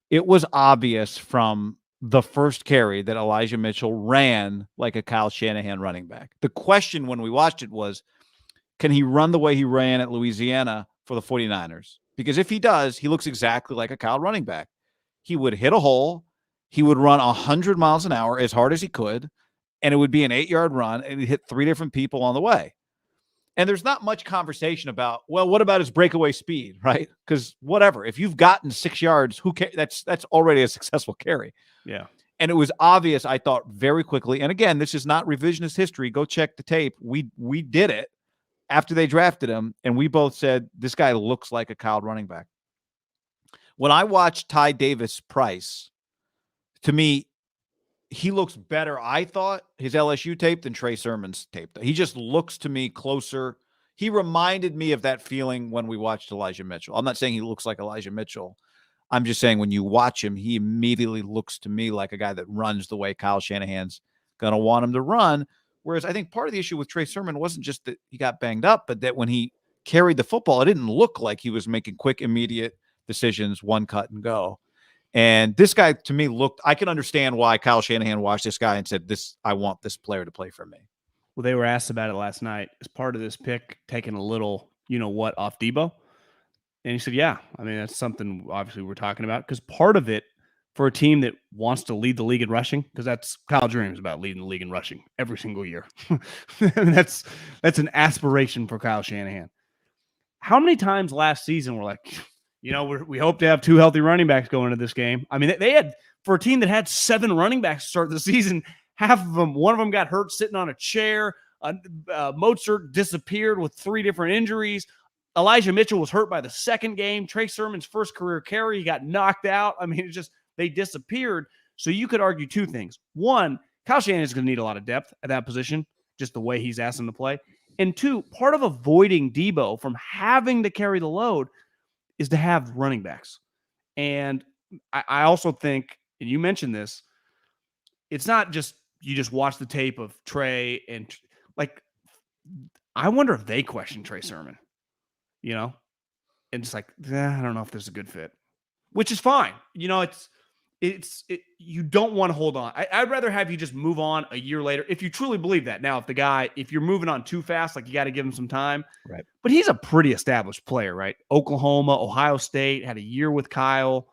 It was obvious from the first carry that Elijah Mitchell ran like a Kyle Shanahan running back. The question when we watched it was, can he run the way he ran at Louisiana for the 49ers? Because if he does, he looks exactly like a Kyle running back. He would hit a hole. He would run 100 miles an hour as hard as he could, and it would be an 8-yard run, and he'd hit 3 different people on the way. And there's not much conversation about, well, what about his breakaway speed, right? Because whatever, if you've gotten 6 yards, who cares? That's already a successful carry. Yeah. And it was obvious, I thought, very quickly. And again, this is not revisionist history. Go check the tape. We did it after they drafted him, and we both said, this guy looks like a Kyle running back. When I watched Ty Davis Price, to me, he looks better, I thought, his LSU tape than Trey Sermon's tape. He just looks to me closer. He reminded me of that feeling when we watched Elijah Mitchell. I'm not saying he looks like Elijah Mitchell. I'm just saying when you watch him, he immediately looks to me like a guy that runs the way Kyle Shanahan's going to want him to run. Whereas I think part of the issue with Trey Sermon wasn't just that he got banged up, but that when he carried the football, it didn't look like he was making quick, immediate decisions, one cut and go. And this guy, to me, I can understand why Kyle Shanahan watched this guy and said, I want this player to play for me. Well, they were asked about it last night. As part of this pick, taking a little, off Deebo. And he said, yeah, I mean, that's something obviously we're talking about, because part of it for a team that wants to lead the league in rushing, because that's Kyle dreams about leading the league in rushing every single year. I mean, that's an aspiration for Kyle Shanahan. How many times last season we're like, we hope to have 2 healthy running backs going into this game. I mean, they had, for a team that had 7 running backs to start the season, one of them got hurt sitting on a chair. Mozart disappeared with 3 different injuries. Elijah Mitchell was hurt by the second game. Trey Sermon's first career carry, he got knocked out. I mean, they disappeared. So you could argue 2 things. One, Kyle Shanahan is going to need a lot of depth at that position, just the way he's asked him to play. And 2, part of avoiding Deebo from having to carry the load is to have running backs. And I also think, and you mentioned this, it's not just you just watch the tape of Trey and like, I wonder if they question Trey Sermon. and it's like, I don't know if this is a good fit, which is fine. You know, you don't want to hold on. I'd rather have you just move on a year later if you truly believe that. Now, if you're moving on too fast, like you got to give him some time. Right. But he's a pretty established player, right? Oklahoma, Ohio State, had a year with Kyle.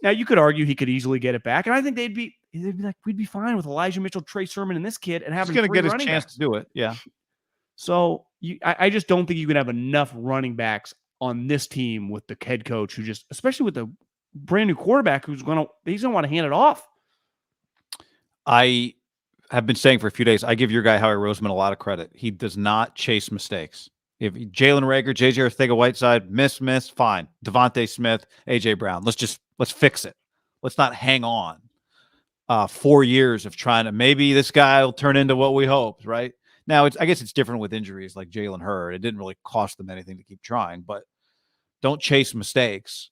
Now, you could argue he could easily get it back. And I think they'd be like, we'd be fine with Elijah Mitchell, Trey Sermon, and this kid and having He's going to get his running chance backs to do it. Yeah. So I just don't think you can have enough running backs on this team with the head coach who just, especially with the brand new quarterback he's going to want to hand it off. I have been saying for a few days, I give your guy Howie Roseman a lot of credit. He does not chase mistakes. If Jalen Reagor, JJ Arcega-Whiteside, miss, fine. Devontae Smith, AJ Brown, let's fix it. Let's not hang on 4 years of trying to, maybe this guy will turn into what we hoped, right? Now, I guess it's different with injuries like Jalen Hurd. It didn't really cost them anything to keep trying, but don't chase mistakes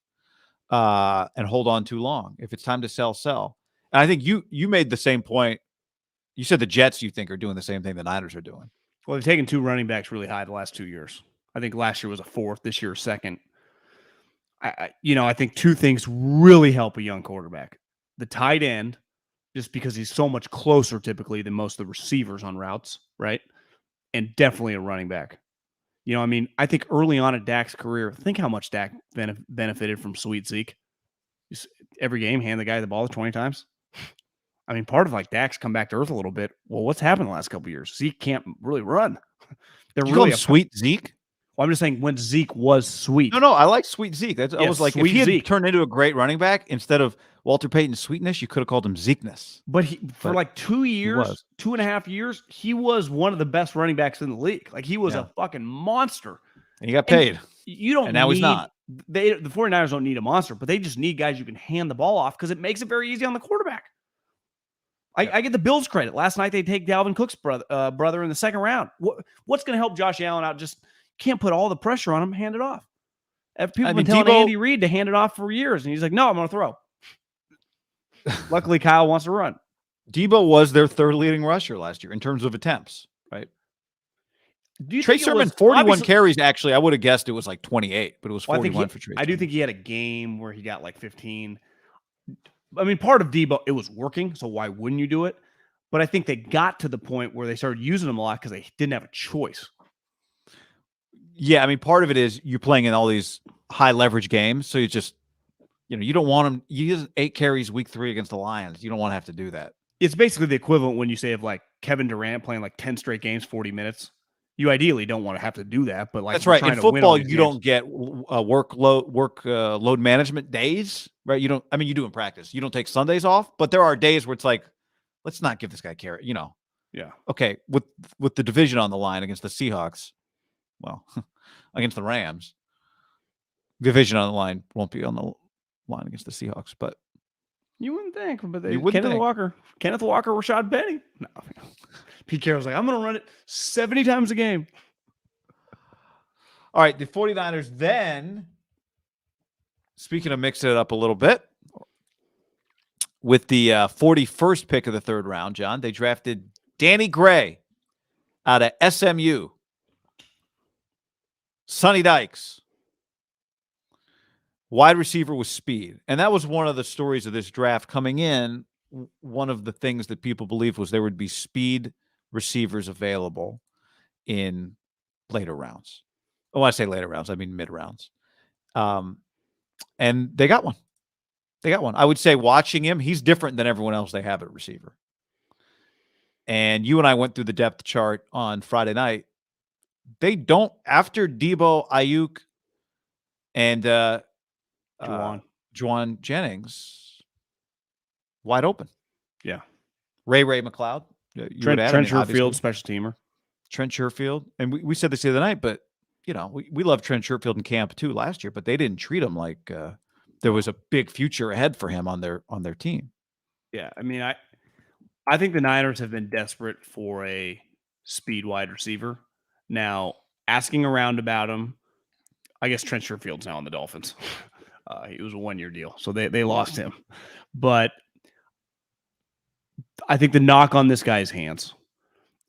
and hold on too long. If it's time to sell. And I think you made the same point. You said the Jets, you think, are doing the same thing the Niners are doing. Well, they've taken 2 running backs really high the last 2 years. I think last year was a 4th, this year a 2nd. I think 2 things really help a young quarterback. The tight end, just because he's so much closer typically than most of the receivers on routes, right? And definitely a running back. I think early on in Dak's career, think how much Dak benefited from Sweet Zeke. Just every game, hand the guy the ball 20 times. I mean, part of like Dak's come back to earth a little bit. Well, what's happened the last couple of years? Zeke can't really run. They're you really call him Sweet Zeke. Well, I'm just saying when Zeke was sweet. No, I like Sweet Zeke. I was like, if he had Zeke turned into a great running back instead of Walter Payton's sweetness, you could have called him Zekeness. But for like 2 years, 2.5 years, he was one of the best running backs in the league. Like he was a fucking monster. And he got paid. And now he's not. The 49ers don't need a monster, but they just need guys you can hand the ball off because it makes it very easy on the quarterback. I get the Bills credit. Last night they take Dalvin Cook's brother in the 2nd round. What's going to help Josh Allen out? Just can't put all the pressure on him. Hand it off. People have been telling Andy Reid to hand it off for years, and he's like, "No, I'm going to throw." Luckily, Kyle wants to run. Deebo was their 3rd leading rusher last year in terms of attempts, right? Trey Sermon, 41 carries. Actually, I would have guessed it was like 28, but it was 41 for Trey Sermon. I do think he had a game where he got like 15. I mean, part of Deebo, it was working, so why wouldn't you do it? But I think they got to the point where they started using him a lot because they didn't have a choice. Yeah, I mean, part of it is you're playing in all these high leverage games, so you just, you don't want him. You use 8 carries week 3 against the Lions. You don't want to have to do that. It's basically the equivalent when you say of like Kevin Durant playing like 10 straight games, 40 minutes. You ideally don't want to have to do that, but like that's right. In football, you don't get load management days, right? You don't. I mean, you do in practice. You don't take Sundays off, but there are days where it's like, let's not give this guy carry. Yeah. Okay, with the division on the line against the Seahawks, well, against the Rams, division on the line won't be on the line against the Seahawks, but you wouldn't think. But Kenneth Walker, Rashad Penny. No. Pete Carroll's like, I'm going to run it 70 times a game. All right, the 49ers then, speaking of mixing it up a little bit, with the 41st pick of the 3rd round, John, they drafted Danny Gray out of SMU. Sonny Dykes. Wide receiver with speed. And that was one of the stories of this draft coming in. One of the things that people believed was there would be speed receivers available in later rounds. Oh, I say later rounds, I mean mid rounds. And they got one. I would say watching him, he's different than everyone else they have at receiver. And you and I went through the depth chart on Friday night. They don't, after Deebo, Ayuk, and Juwan Jennings, wide open. Yeah. Ray McLeod. Trent Sherfield, special teamer. Trent Sherfield. And we said this the other night, but, we love Trent Sherfield in camp too last year, but they didn't treat him like there was a big future ahead for him on their team. Yeah. I mean, I think the Niners have been desperate for a speed wide receiver. Now, asking around about him, I guess Trent Sherfield's now on the Dolphins. It was a 1-year deal, so they lost him. But I think the knock on this guy's hands,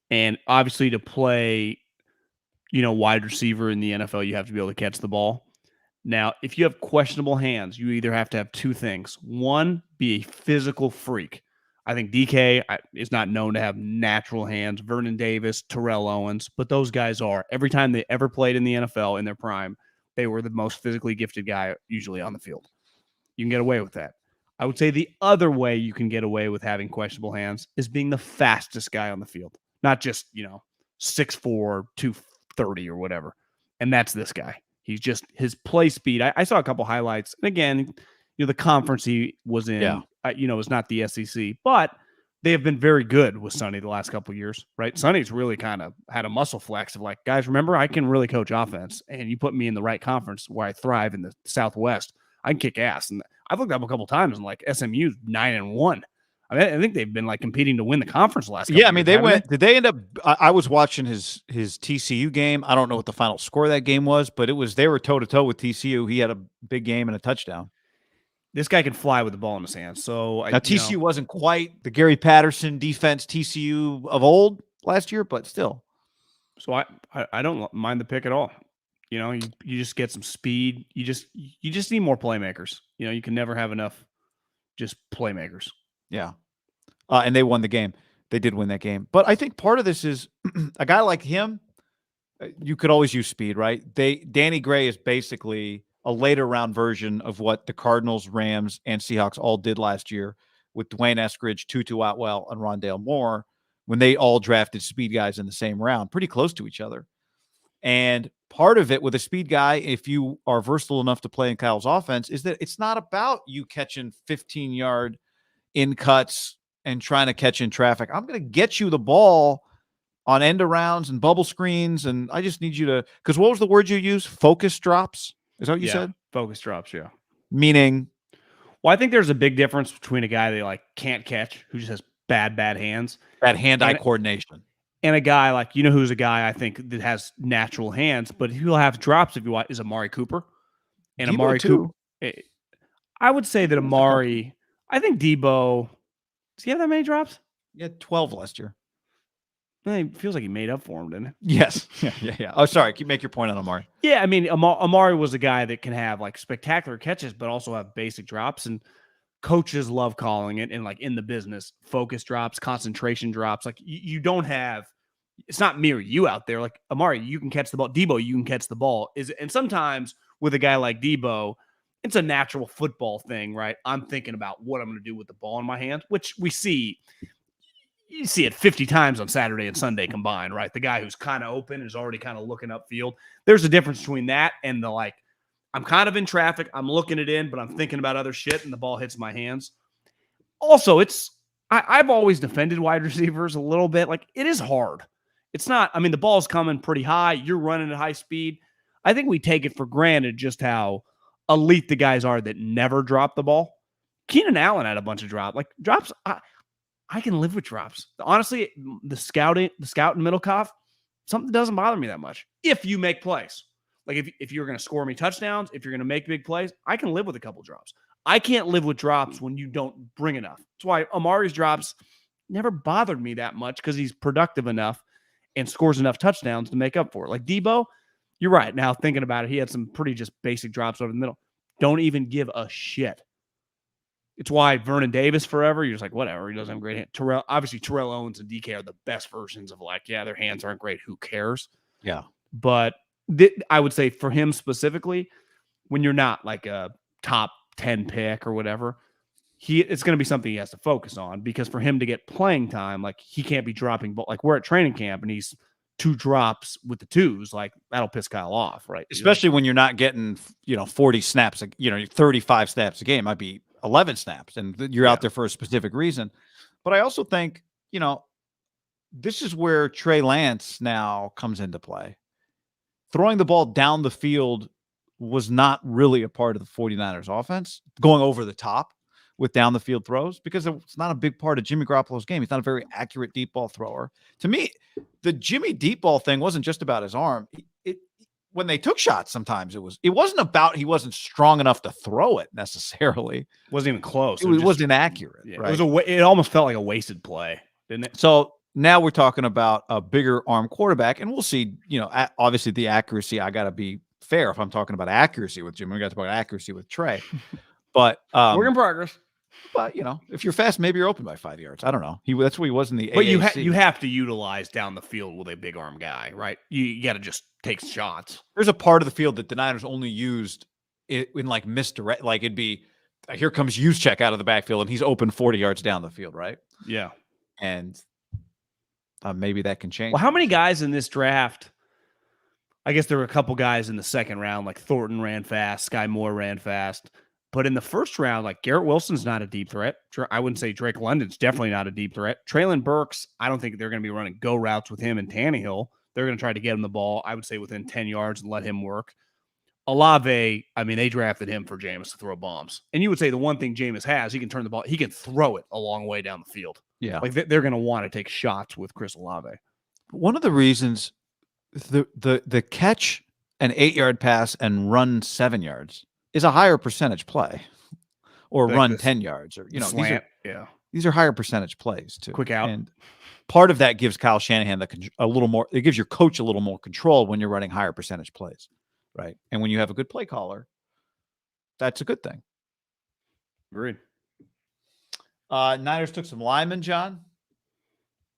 and obviously to play, wide receiver in the NFL, you have to be able to catch the ball. Now, if you have questionable hands, you either have to have two things. One, be a physical freak. I think DK is not known to have natural hands. Vernon Davis, Terrell Owens, but those guys are. Every time they ever played in the NFL in their prime, they were the most physically gifted guy usually on the field. You can get away with that. I would say the other way you can get away with having questionable hands is being the fastest guy on the field, not just, 6'4", 230 or whatever. And that's this guy. He's just his play speed. I saw a couple highlights. And again, the conference he was in, is not the SEC, but they have been very good with Sonny the last couple of years, right? Sonny's really kind of had a muscle flex of like, guys, remember, I can really coach offense, and you put me in the right conference where I thrive in the Southwest, I can kick ass. And I've looked up a couple of times and like SMU's 9-1. I think they've been like competing to win the conference the last couple Yeah, I mean, years, they went. Did they end up? I was watching his TCU game. I don't know what the final score of that game was, but they were toe to toe with TCU. He had a big game and a touchdown. This guy can fly with the ball in his hands. So now TCU wasn't quite the Gary Patterson defense TCU of old last year, but still. So I don't mind the pick at all. You just get some speed. You just need more playmakers. You can never have enough just playmakers. Yeah. And they won the game. They did win that game. But I think part of this is a guy like him, you could always use speed, right? Danny Gray is basically a later round version of what the Cardinals, Rams, and Seahawks all did last year with Dwayne Eskridge, Tutu Atwell, and Rondale Moore when they all drafted speed guys in the same round, pretty close to each other. And part of it with a speed guy, if you are versatile enough to play in Kyle's offense, is that it's not about you catching 15-yard in cuts and trying to catch in traffic. I'm going to get you the ball on end arounds and bubble screens, and I just need you to, because what was the word you used? Focus drops? Is that what you said? Focus drops, yeah. Meaning? Well, I think there's a big difference between a guy that like can't catch, who just has bad hands. Bad hand-eye coordination. And a guy like, who's a guy I think that has natural hands, but he'll have drops if you want, is Amari Cooper. And Deebo Amari too. Cooper, I would say that Amari, I think Deebo, does he have that many drops? Yeah, 12 last year. It feels like he made up for him, didn't it? Yes. Yeah. Oh, sorry. Make your point on Amari. Yeah, I mean, Amari was a guy that can have like spectacular catches, but also have basic drops. And coaches love calling it, and like in the business, focus drops, concentration drops. Like you don't have, it's not me or you out there. Like Amari, you can catch the ball. Deebo, you can catch the ball. And sometimes with a guy like Deebo, it's a natural football thing, right? I'm thinking about what I'm going to do with the ball in my hand, which you see it 50 times on Saturday and Sunday combined, right? The guy who's kind of open is already kind of looking upfield. There's a difference between that and the like, I'm kind of in traffic, I'm looking it in, but I'm thinking about other shit and the ball hits my hands. Also, I've always defended wide receivers a little bit. Like, it is hard. It's not, I mean, the ball's coming pretty high. You're running at high speed. I think we take it for granted just how elite the guys are that never drop the ball. Keenan Allen had a bunch of drops. Like, drops, I can live with drops. Honestly, the scout and Middlekauff, something doesn't bother me that much. If you make plays. Like, if you're going to score me touchdowns, if you're going to make big plays, I can live with a couple drops. I can't live with drops when you don't bring enough. That's why Amari's drops never bothered me that much, because he's productive enough and scores enough touchdowns to make up for it. Like Deebo, you're right. Now, thinking about it, he had some pretty just basic drops over the middle. Don't even give a shit. It's why Vernon Davis forever, you're just like, whatever. He doesn't have a great hand. Terrell Owens and DK are the best versions of like, yeah, their hands aren't great. Who cares? Yeah. But I would say for him specifically, when you're not like a top 10 pick or whatever, it's going to be something he has to focus on, because for him to get playing time, like he can't be dropping. But like, we're at training camp and he's 2 drops with the 2s, like that'll piss Kyle off, right? Especially when you're not getting, 40 snaps, 35 snaps a game. Might be 11 snaps, and you're out there for a specific reason. But I also think, this is where Trey Lance now comes into play. Throwing the ball down the field was not really a part of the 49ers offense, going over the top with down the field throws, because it's not a big part of Jimmy Garoppolo's game. He's not a very accurate deep ball thrower. To me, the Jimmy deep ball thing wasn't just about his arm. When they took shots, sometimes it wasn't about he wasn't strong enough to throw it necessarily. Wasn't even close. It was inaccurate. Yeah, right? It almost felt like a wasted play, didn't it? So now we're talking about a bigger arm quarterback, and we'll see, obviously the accuracy, I got to be fair if I'm talking about accuracy with Jim. We got to talk about accuracy with Trey. But Work in progress. But if you're fast, maybe you're open by 5 yards. I don't know. That's what he was in the but AAC. you have to utilize down the field with a big arm guy, right? You got to just take shots. There's a part of the field that the Niners only used in like misdirect. Like it'd be, here comes Juszczyk out of the backfield and he's open 40 yards down the field, right? Yeah. And maybe that can change. Well, how many guys in this draft? I guess there were a couple guys in the second round, like Thornton ran fast, Sky Moore ran fast. But in the first round, like Garrett Wilson's not a deep threat. I wouldn't say Drake London's definitely not a deep threat. Traylon Burks, I don't think they're going to be running go routes with him and Tannehill. They're going to try to get him the ball, I would say, within 10 yards and let him work. Olave, I mean, they drafted him for Jameis to throw bombs. And you would say the one thing Jameis has, he can turn the ball, he can throw it a long way down the field. Yeah. Like they're going to want to take shots with Chris Olave. One of the reasons the catch an 8-yard pass and run 7 yards is a higher percentage play, or like run 10 yards, or slant, these are higher percentage plays too. Quick out, and part of that gives Kyle Shanahan a little more. It gives your coach a little more control when you're running higher percentage plays, right? And when you have a good play caller, that's a good thing. Agreed. Niners took some linemen, John,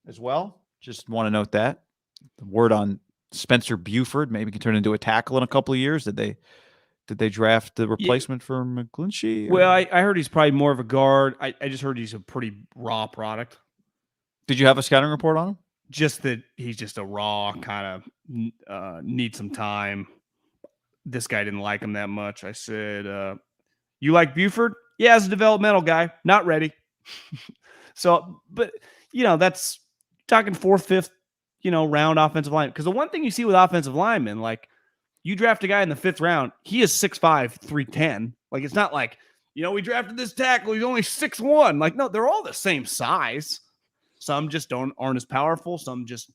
as well. Just want to note that the word on Spencer Buford maybe can turn into a tackle in a couple of years. Did they draft the replacement for McGlinchey? Well, I heard he's probably more of a guard. I just heard he's a pretty raw product. Did you have a scouting report on him? Just that he's just a raw kind of needs some time. This guy didn't like him that much. I said, you like Buford? Yeah, as a developmental guy, not ready. So, but that's talking 4th, 5th, round offensive line. Because the one thing you see with offensive linemen, like you draft a guy in the 5th round, he is 6'5", 310. Like it's not like, we drafted this tackle, he's only 6'1". Like, no, they're all the same size. Some just aren't as powerful. Some just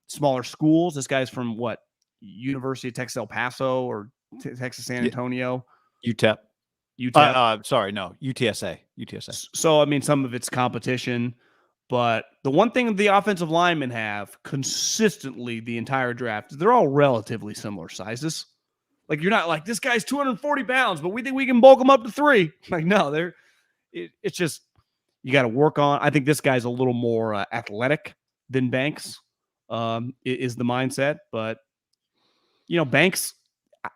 smaller schools. This guy's from what? University of Texas El Paso or Texas San Antonio? UTEP. Sorry, no, UTSA. So, I mean, some of it's competition. But the one thing the offensive linemen have consistently the entire draft, they're all relatively similar sizes. Like, you're not like, this guy's 240 pounds, but we think we can bulk him up to 3. Like, no, it's just, you got to work on. I think this guy's a little more athletic than Banks is the mindset. But, Banks,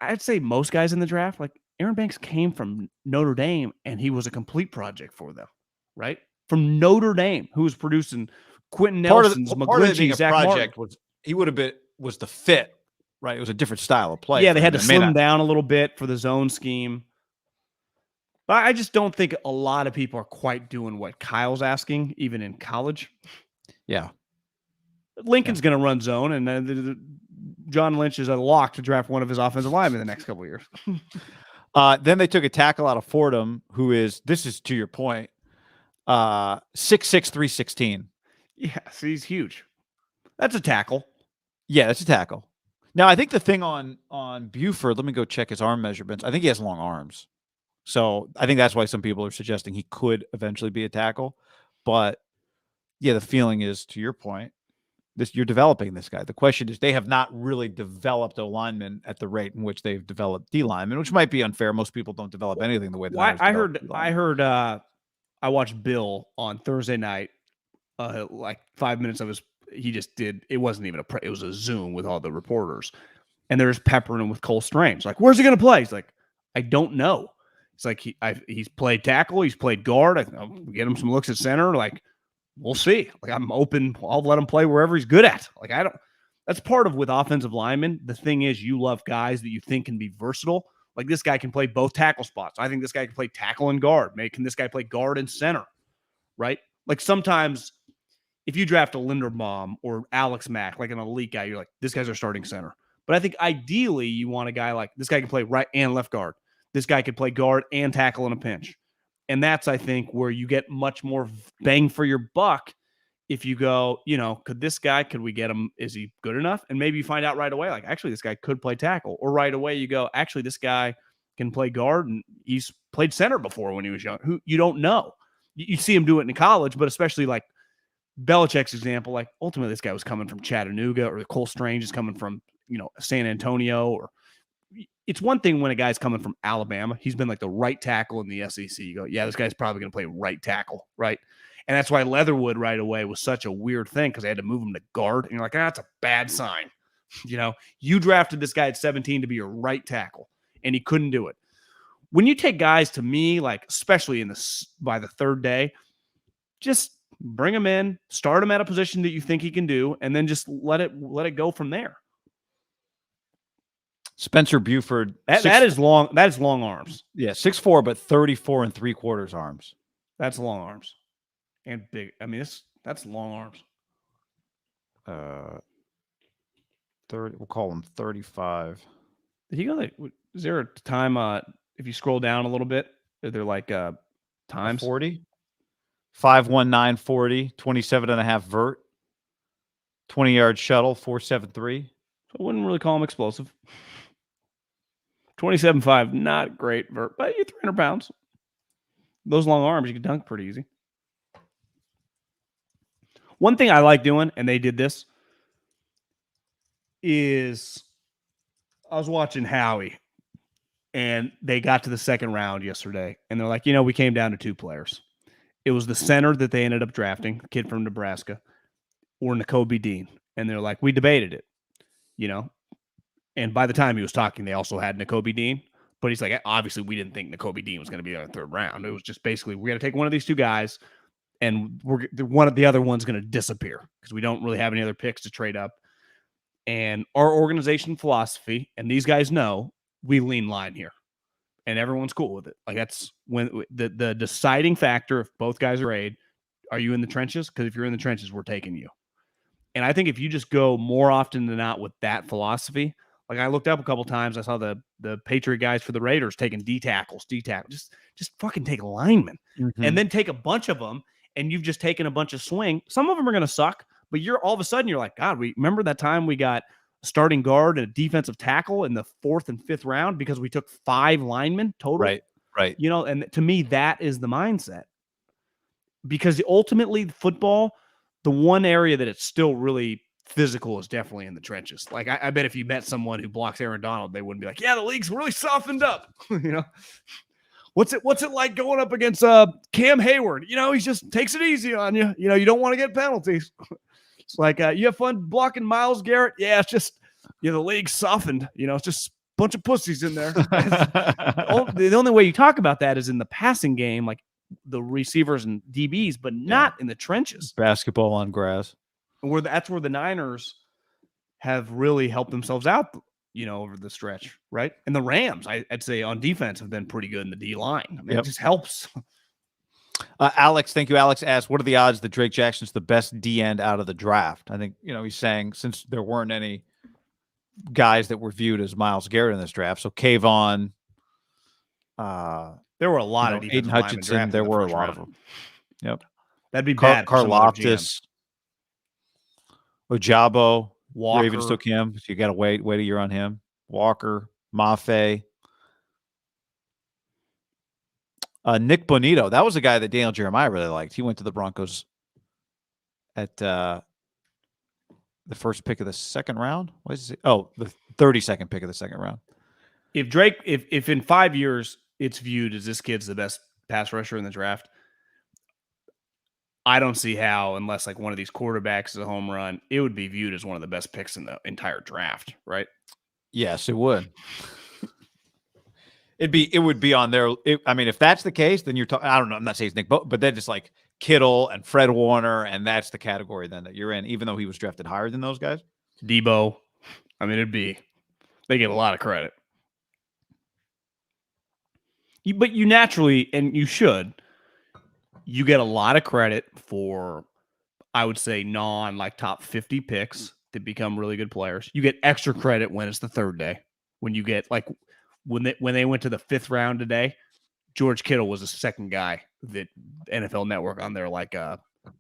I'd say most guys in the draft, like Aaron Banks came from Notre Dame and he was a complete project for them, right? From Notre Dame, who was producing Quentin Nelson's, McGlinchey, Zach project Martin. was the fit, right? It was a different style of play. Yeah, they had to slim down a little bit for the zone scheme. But I just don't think a lot of people are quite doing what Kyle's asking, even in college. Yeah. Lincoln's going to run zone, and John Lynch is a lock to draft one of his offensive linemen in the next couple of years. Then they took a tackle out of Fordham, this is to your point, 6'6", 316. Yeah, so he's huge. That's a tackle. Yeah, that's a tackle. Now, I think the thing on Buford, let me go check his arm measurements. I think he has long arms. So I think that's why some people are suggesting he could eventually be a tackle. But yeah, the feeling is, to your point, you're developing this guy. The question is, they have not really developed a lineman at the rate in which they've developed D linemen, which might be unfair. Most people don't develop anything the way that I heard. I watched Bill on Thursday night. Like 5 minutes of his, he just did. It wasn't even it was a Zoom with all the reporters, and they're just peppering him with Cole Strange. Like, where's he going to play? He's like, I don't know. It's like he's played tackle, he's played guard. I'll get him some looks at center. Like, we'll see. Like, I'm open. I'll let him play wherever he's good at. Like, that's part of with offensive linemen. The thing is, you love guys that you think can be versatile. Like, this guy can play both tackle spots. I think this guy can play tackle and guard. Maybe can this guy play guard and center, right? Like, sometimes if you draft a Linderbaum or Alex Mack, like an elite guy, you're like, this guy's our starting center. But I think ideally you want a guy like this guy can play right and left guard. This guy could play guard and tackle in a pinch. And that's, I think, where you get much more bang for your buck if you go, could we get him? Is he good enough? And maybe you find out right away, like, actually, this guy could play tackle. Or right away you go, actually, this guy can play guard and he's played center before when he was young. Who you don't know. You see him do it in college, but especially like Belichick's example, like ultimately this guy was coming from Chattanooga, or Cole Strange is coming from, San Antonio or it's one thing when a guy's coming from Alabama. He's been like the right tackle in the SEC. You go, yeah, this guy's probably going to play right tackle, right? And that's why Leatherwood right away was such a weird thing because they had to move him to guard. And you're like, that's a bad sign. You drafted this guy at 17 to be your right tackle, and he couldn't do it. When you take guys, to me, like especially by the third day, just bring him in, start him at a position that you think he can do, and then just let it go from there. Spencer Buford. That is long. That is long arms. Yeah, 6'4", but 34 3/4 arms. That's long arms, and big. I mean, that's long arms. 30. We'll call him 35. Did he go? Is there a time? If you scroll down a little bit, are there like times? 40, 5'19", 40, 27.5 vert, 20-yard shuttle, 4.73. So I wouldn't really call him explosive. 27.5, not great vert, but you're 300 pounds. Those long arms, you can dunk pretty easy. One thing I like doing, and they did this, is I was watching Howie, and they got to the second round yesterday, and they're like, we came down to 2 players. It was the center that they ended up drafting, kid from Nebraska, or Nakobe Dean. And they're like, we debated it, And by the time he was talking, they also had Nakobe Dean. But he's like, obviously, we didn't think Nakobe Dean was going to be in the third round. It was just basically, we're going to take one of these 2 guys, and one of the other one's going to disappear because we don't really have any other picks to trade up. And our organization philosophy, and these guys know, we lean line here. And everyone's cool with it. Like, that's when the deciding factor, if both guys are aid, are you in the trenches? Because if you're in the trenches, we're taking you. And I think if you just go more often than not with that philosophy, like I looked up a couple times, I saw the Patriot guys for the Raiders taking D tackles. Just fucking take linemen, and then take a bunch of them, and you've just taken a bunch of swing. Some of them are going to suck, but all of a sudden you're like, God, we remember that time we got a starting guard and a defensive tackle in the 4th and 5th round because we took 5 linemen total. Right. And to me, that is the mindset. Because ultimately, football, the one area that it's still really physical is definitely in the trenches. Like, I bet if you met someone who blocks Aaron Donald, they wouldn't be like, yeah, the league's really softened up. What's it like going up against Cam Hayward? He just takes it easy on you. You don't want to get penalties. It's like, you have fun blocking Myles Garrett? Yeah, it's just, the league's softened. It's just a bunch of pussies in there. The only way you talk about that is in the passing game, like the receivers and DBs, but not in the trenches. Basketball on grass. That's where the Niners have really helped themselves out, over the stretch, right? And the Rams, I'd say on defense have been pretty good in the D line. It just helps. Alex, thank you. Alex asked, what are the odds that Drake Jackson's the best D end out of the draft? I think, he's saying since there weren't any guys that were viewed as Myles Garrett in this draft. So Kayvon, there were a lot of Aiden Hutchinson. There were a lot of them. Yep. That'd be bad. Karlaftis, Ojabo, Walker. Ravens took him. So you got to wait a year on him. Walker, Mafe. Nick Bonito. That was a guy that Daniel Jeremiah really liked. He went to the Broncos at the first pick of the second round. What is it? Oh, the 32nd pick of the second round. If Drake, if in 5 years it's viewed as this kid's the best pass rusher in the draft, I don't see how, unless like one of these quarterbacks is a home run, it would be viewed as one of the best picks in the entire draft, right? Yes, it would. It would be on there. If that's the case, then you're talking. I don't know. I'm not saying it's Nick, but then just like Kittle and Fred Warner, and that's the category then that you're in. Even though he was drafted higher than those guys, Deebo. They get a lot of credit. But you naturally, and you should, you get a lot of credit for, I would say, top 50 picks that become really good players. You get extra credit when it's the third day. When you get like when they went to the 5th round today, George Kittle was the second guy that NFL Network on their like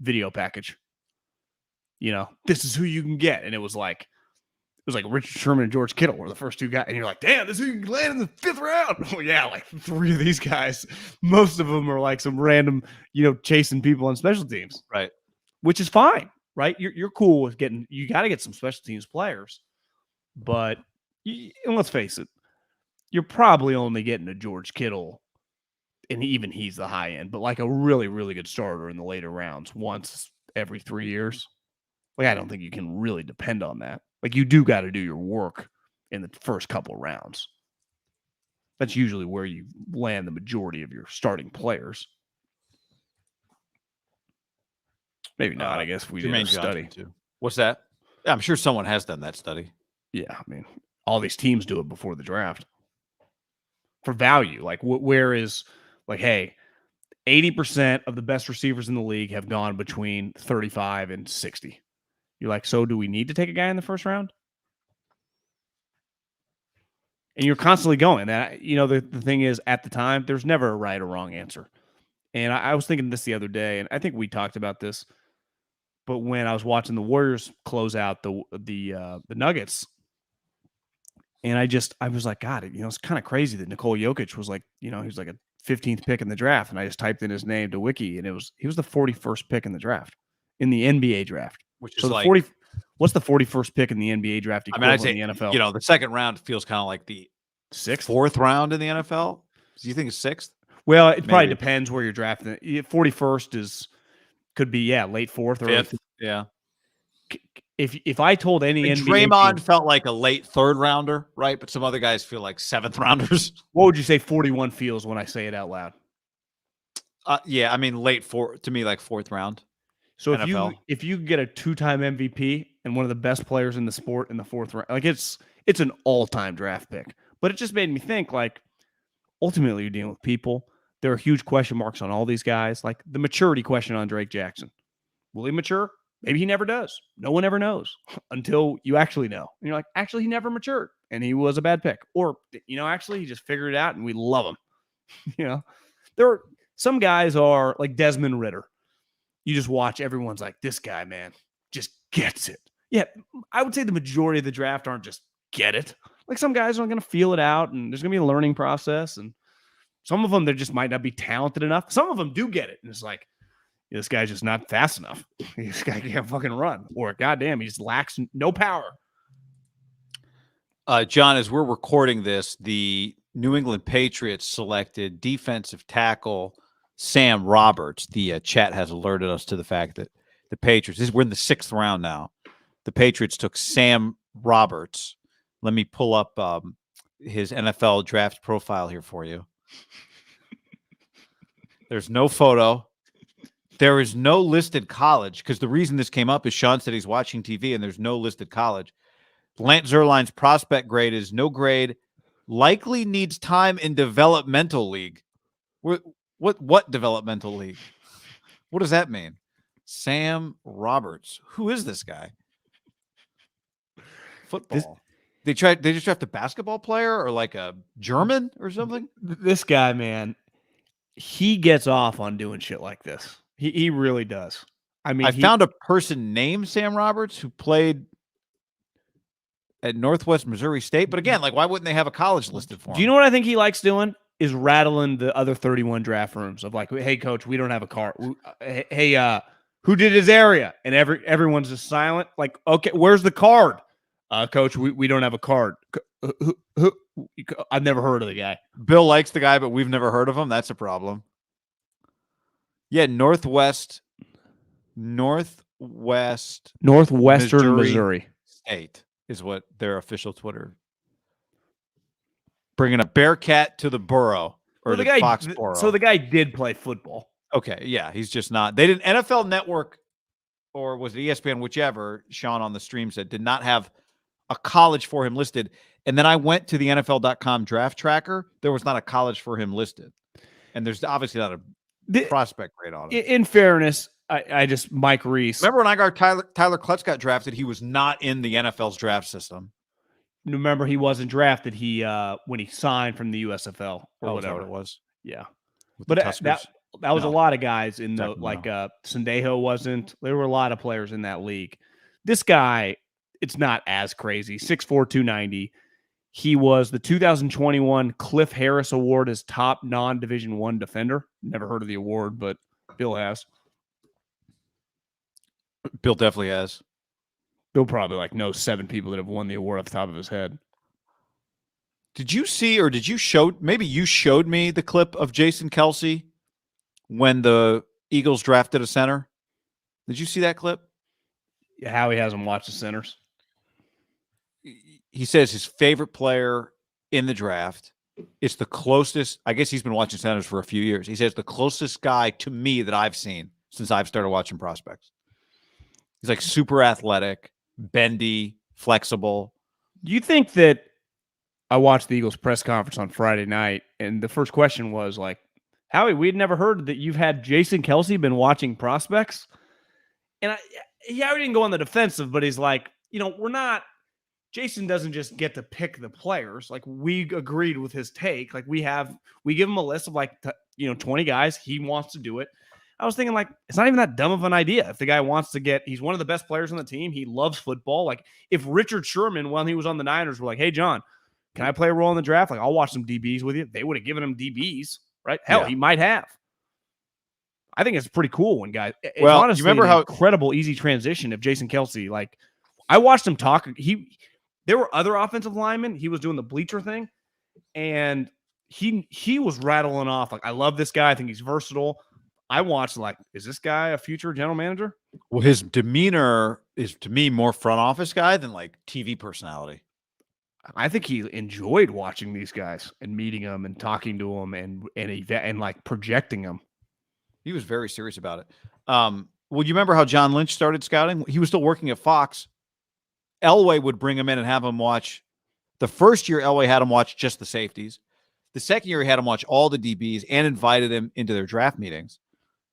video package. This is who you can get, and it was like Richard Sherman and George Kittle were the first 2 guys, and you're like, damn, this is who you can land in the 5th round. Well, yeah, like 3 of these guys, most of them are like some random, chasing people on special teams, right? Which is fine, right? You're cool with you got to get some special teams players, but and let's face it, you're probably only getting a George Kittle, and even he's the high end, but like a really, really good starter in the later rounds once every 3 years. Like, I don't think you can really depend on that. Like, you do got to do your work in the first couple rounds. That's usually where you land the majority of your starting players. Maybe not, I guess, if we did a study. Too. What's that? Yeah, I'm sure someone has done that study. Yeah, I mean, all these teams do it before the draft. For value, like, where is, like, hey, 80% of the best receivers in the league have gone between 35 and 60. You're like, so do we need to take a guy in the first round? And you're constantly going. That, you know, the thing is, at the time, there's never a right or wrong answer. And I was thinking this the other day, and I think we talked about this. But when I was watching the Warriors close out the Nuggets, and I was like, God, you know, it's kind of crazy that Nikola Jokic was like, you know, he was like a 15th pick in the draft, and I just typed in his name to Wiki, and he was the 41st pick in the draft, in the NBA draft. Which is so like 40. What's the 41st pick in the NBA draft equivalent in the NFL? You know, the second round feels kind of like the fourth round in the NFL. Do you think it's sixth? Well, it probably depends where you're drafting. 41st could be late fourth or fifth. Yeah. If I told any NBA Draymond team, felt like a late third rounder, right? But some other guys feel like seventh rounders. What would you say 41 feels when I say it out loud? Yeah, I mean late fourth to me, like fourth round. So if you get a 2-time MVP and one of the best players in the sport in the fourth round, like it's an all-time draft pick. But it just made me think, like, ultimately you're dealing with people. There are huge question marks on all these guys. Like the maturity question on Drake Jackson. Will he mature? Maybe he never does. No one ever knows until you actually know. And you're like, actually, he never matured and he was a bad pick. Or, you know, actually he just figured it out and we love him. You know, there are some guys are like Desmond Ritter. You just watch, everyone's like, this guy, man, just gets it. Yeah, I would say the majority of the draft aren't just get it. Like some guys are going to feel it out and there's going to be a learning process. And some of them, they just might not be talented enough. Some of them do get it. And it's like, this guy's just not fast enough. This guy can't fucking run. Or, goddamn, he just lacks no power. John, as we're recording this, the New England Patriots selected defensive tackle Sam Roberts. The chat has alerted us to the fact that the Patriots, we're in the 6th round now. The Patriots took Sam Roberts. Let me pull up his NFL draft profile here for you. There's no photo. There is no listed college, because the reason this came up is Sean said he's watching TV and there's no listed college. Lance Zierlein's prospect grade is no grade. Likely needs time in developmental league. What developmental league? What does that mean? Sam Roberts. Who is this guy? Football. They just draft a basketball player or like a German or something? This guy, man, he gets off on doing shit like this. He really does. I mean, I found a person named Sam Roberts who played at Northwest Missouri State. But again, like, why wouldn't they have a college listed for him? Do you know what I think he likes doing? Is rattling the other 31 draft rooms of like, hey, coach, we don't have a card. Hey, who did his area? And everyone's just silent. Like, okay, where's the card? Coach, we don't have a card. Who? I've never heard of the guy. Bill likes the guy, but we've never heard of him. That's a problem. Yeah, Northwestern Missouri State is what their official Twitter. Bringing a Bearcat to the Borough or the Foxborough. So the guy did play football. Okay, yeah, he's just not. They didn't. NFL Network, or was it ESPN, whichever, Sean on the stream said, did not have a college for him listed. And then I went to the NFL.com draft tracker. There was not a college for him listed. And there's obviously not a prospect grade on it. In fairness, I just Mike Reese. Remember when I got Tyler Klutz got drafted? He was not in the NFL's draft system. Remember, he wasn't drafted. When he signed from the USFL or whatever it was. Yeah, but that was a lot of guys in the Sendejo wasn't. There were a lot of players in that league. This guy, it's not as crazy. 6'4", 290. He was the 2021 Cliff Harris Award as top non-Division I defender. Never heard of the award, but Bill has. Bill definitely has. Bill probably knows 7 people that have won the award off the top of his head. Did you see, or did you show? Maybe you showed me the clip of Jason Kelce when the Eagles drafted a center. Did you see that clip? Howie hasn't watched the centers. He says his favorite player in the draft. It's the closest. I guess he's been watching centers for a few years. He says the closest guy to me that I've seen since I've started watching prospects. He's like super athletic, bendy, flexible. Do you think that I watched the Eagles press conference on Friday night, and the first question was like, Howie, we'd never heard that you've had Jason Kelce been watching prospects. And Howie didn't go on the defensive, but he's like, we're not, Jason doesn't just get to pick the players. Like, we agreed with his take. Like, we give him a list of 20 guys. He wants to do it. I was thinking, like, it's not even that dumb of an idea. If the guy wants to he's one of the best players on the team. He loves football. Like, if Richard Sherman, when he was on the Niners, were like, hey, John, can I play a role in the draft? Like, I'll watch some DBs with you. They would have given him DBs, right? Hell, he might have. I think it's pretty cool when guys. It's honestly, you remember how incredible easy transition of Jason Kelce. Like, I watched him talk. There were other offensive linemen. He was doing the bleacher thing, and he was rattling off like, I love this guy. I think he's versatile. I watched like, is this guy a future general manager? Well, his demeanor is to me more front office guy than like TV personality. I think he enjoyed watching these guys and meeting them and talking to them and like projecting them. He was very serious about it. Well, you remember how John Lynch started scouting? He was still working at Fox. Elway would bring him in and have him watch. The first year, Elway had him watch just the safeties. The second year, he had him watch all the DBs and invited him into their draft meetings.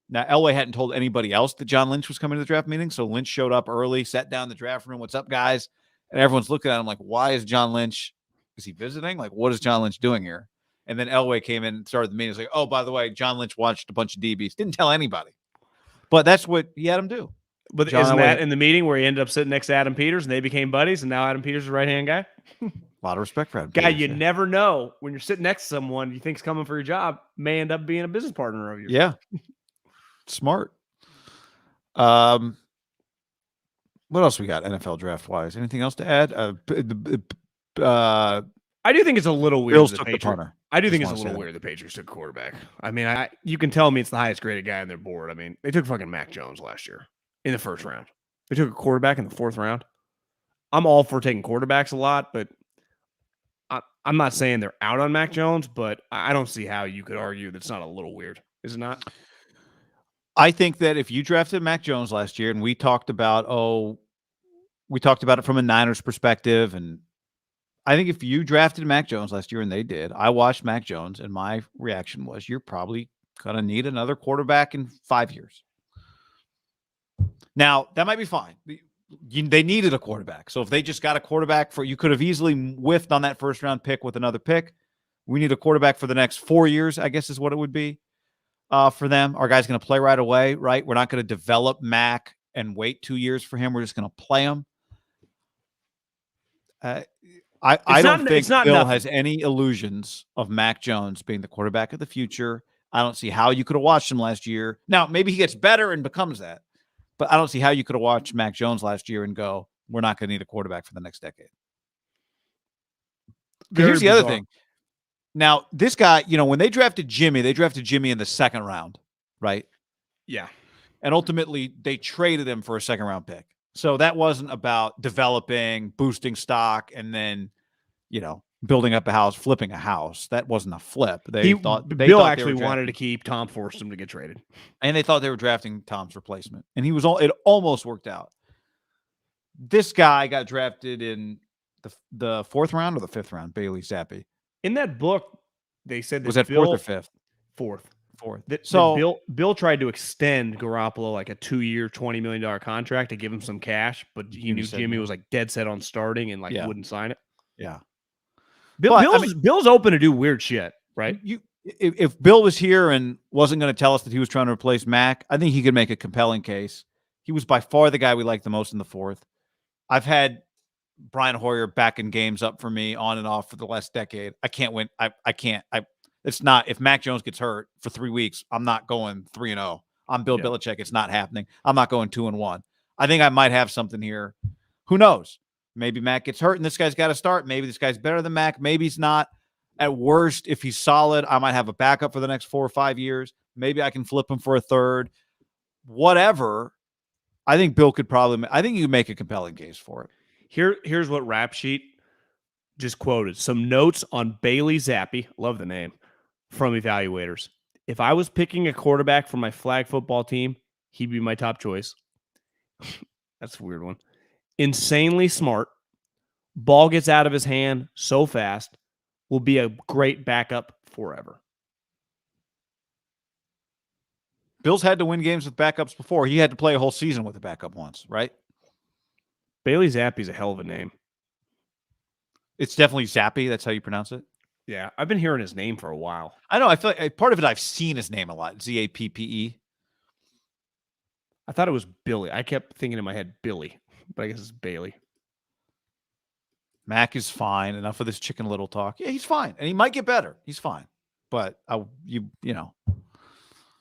Now, Elway hadn't told anybody else that John Lynch was coming to the draft meeting, so Lynch showed up early, sat down in the draft room. What's up, guys? And everyone's looking at him like, why is John Lynch? Is he visiting? Like, what is John Lynch doing here? And then Elway came in and started the meeting. He's like, oh, by the way, John Lynch watched a bunch of DBs. Didn't tell anybody. But that's what he had him do. But isn't that in the meeting where he ended up sitting next to Adam Peters and they became buddies, and now Adam Peters is the right-hand guy? A lot of respect for Adam Peters. You never know when you're sitting next to someone you think's coming for your job, may end up being a business partner of yours. Yeah. Smart. What else we got NFL draft-wise? Anything else to add? I do think it's a little weird. Bills took the punter. I do think it's a little weird the Patriots took a quarterback. I mean, you can tell me it's the highest graded guy on their board. I mean, they took fucking Mac Jones last year in the first round. They took a quarterback in the fourth round. I'm all for taking quarterbacks a lot, but I'm not saying they're out on Mac Jones, but I don't see how you could argue that's not a little weird. Is it not? I think that if you drafted Mac Jones last year and we talked about it from a Niners perspective, and I think if you drafted Mac Jones last year and they did, I watched Mac Jones and my reaction was you're probably going to need another quarterback in 5 years. Now, that might be fine. They needed a quarterback. So if they just got a quarterback you could have easily whiffed on that first round pick with another pick. We need a quarterback for the next 4 years, I guess is what it would be for them. Our guy's going to play right away, right? We're not going to develop Mac and wait 2 years for him. We're just going to play him. I don't think Bill has any illusions of Mac Jones being the quarterback of the future. I don't see how you could have watched him last year. Now, maybe he gets better and becomes that. But I don't see how you could have watched Mac Jones last year and go, we're not going to need a quarterback for the next decade. Here's the other thing. Now, this guy, when they drafted Jimmy in the second round, right? Yeah. And ultimately, they traded him for a second-round pick. So that wasn't about developing, boosting stock, and then, building up a house, flipping a house. That wasn't a flip. Bill actually wanted to keep Tom, forced him to get traded. And they thought they were drafting Tom's replacement. And it almost worked out. This guy got drafted in the fourth round or the fifth round, Bailey Zappi. In that book, they said that was that fourth or fifth? Fourth. So Bill tried to extend Garoppolo like a 2-year, $20 million contract to give him some cash, but he knew Jimmy was like dead set on starting and wouldn't sign it. Yeah. Bill's open to do weird shit, right? If Bill was here and wasn't going to tell us that he was trying to replace Mac, I think he could make a compelling case. He was by far the guy we liked the most in the fourth. I've had Brian Hoyer backing games up for me on and off for the last decade. I can't win. I can't. It's not. If Mac Jones gets hurt for 3 weeks, I'm not going 3-0. I'm Bill Belichick. It's not happening. I'm not going 2-1. I think I might have something here. Who knows? Maybe Mac gets hurt and this guy's got to start. Maybe this guy's better than Mac. Maybe he's not. At worst, if he's solid, I might have a backup for the next 4 or 5 years. Maybe I can flip him for a third. Whatever. I think Bill could probably – I think you could make a compelling case for it. Here's what Rap Sheet just quoted. Some notes on Bailey Zappi. Love the name. From evaluators. If I was picking a quarterback for my flag football team, he'd be my top choice. That's a weird one. Insanely smart. Ball gets out of his hand so fast. Will be a great backup forever. Bill's had to win games with backups before. He had to play a whole season with a backup once, right? Bailey Zappi's a hell of a name. It's definitely Zappy. That's how you pronounce it? Yeah, I've been hearing his name for a while. I know. I feel like part of it I've seen his name a lot. Zappe. I thought it was Billy. I kept thinking in my head Billy, but I guess it's Bailey. Mac is fine. Enough of this Chicken Little talk. Yeah, he's fine. And he might get better. He's fine. But, you know.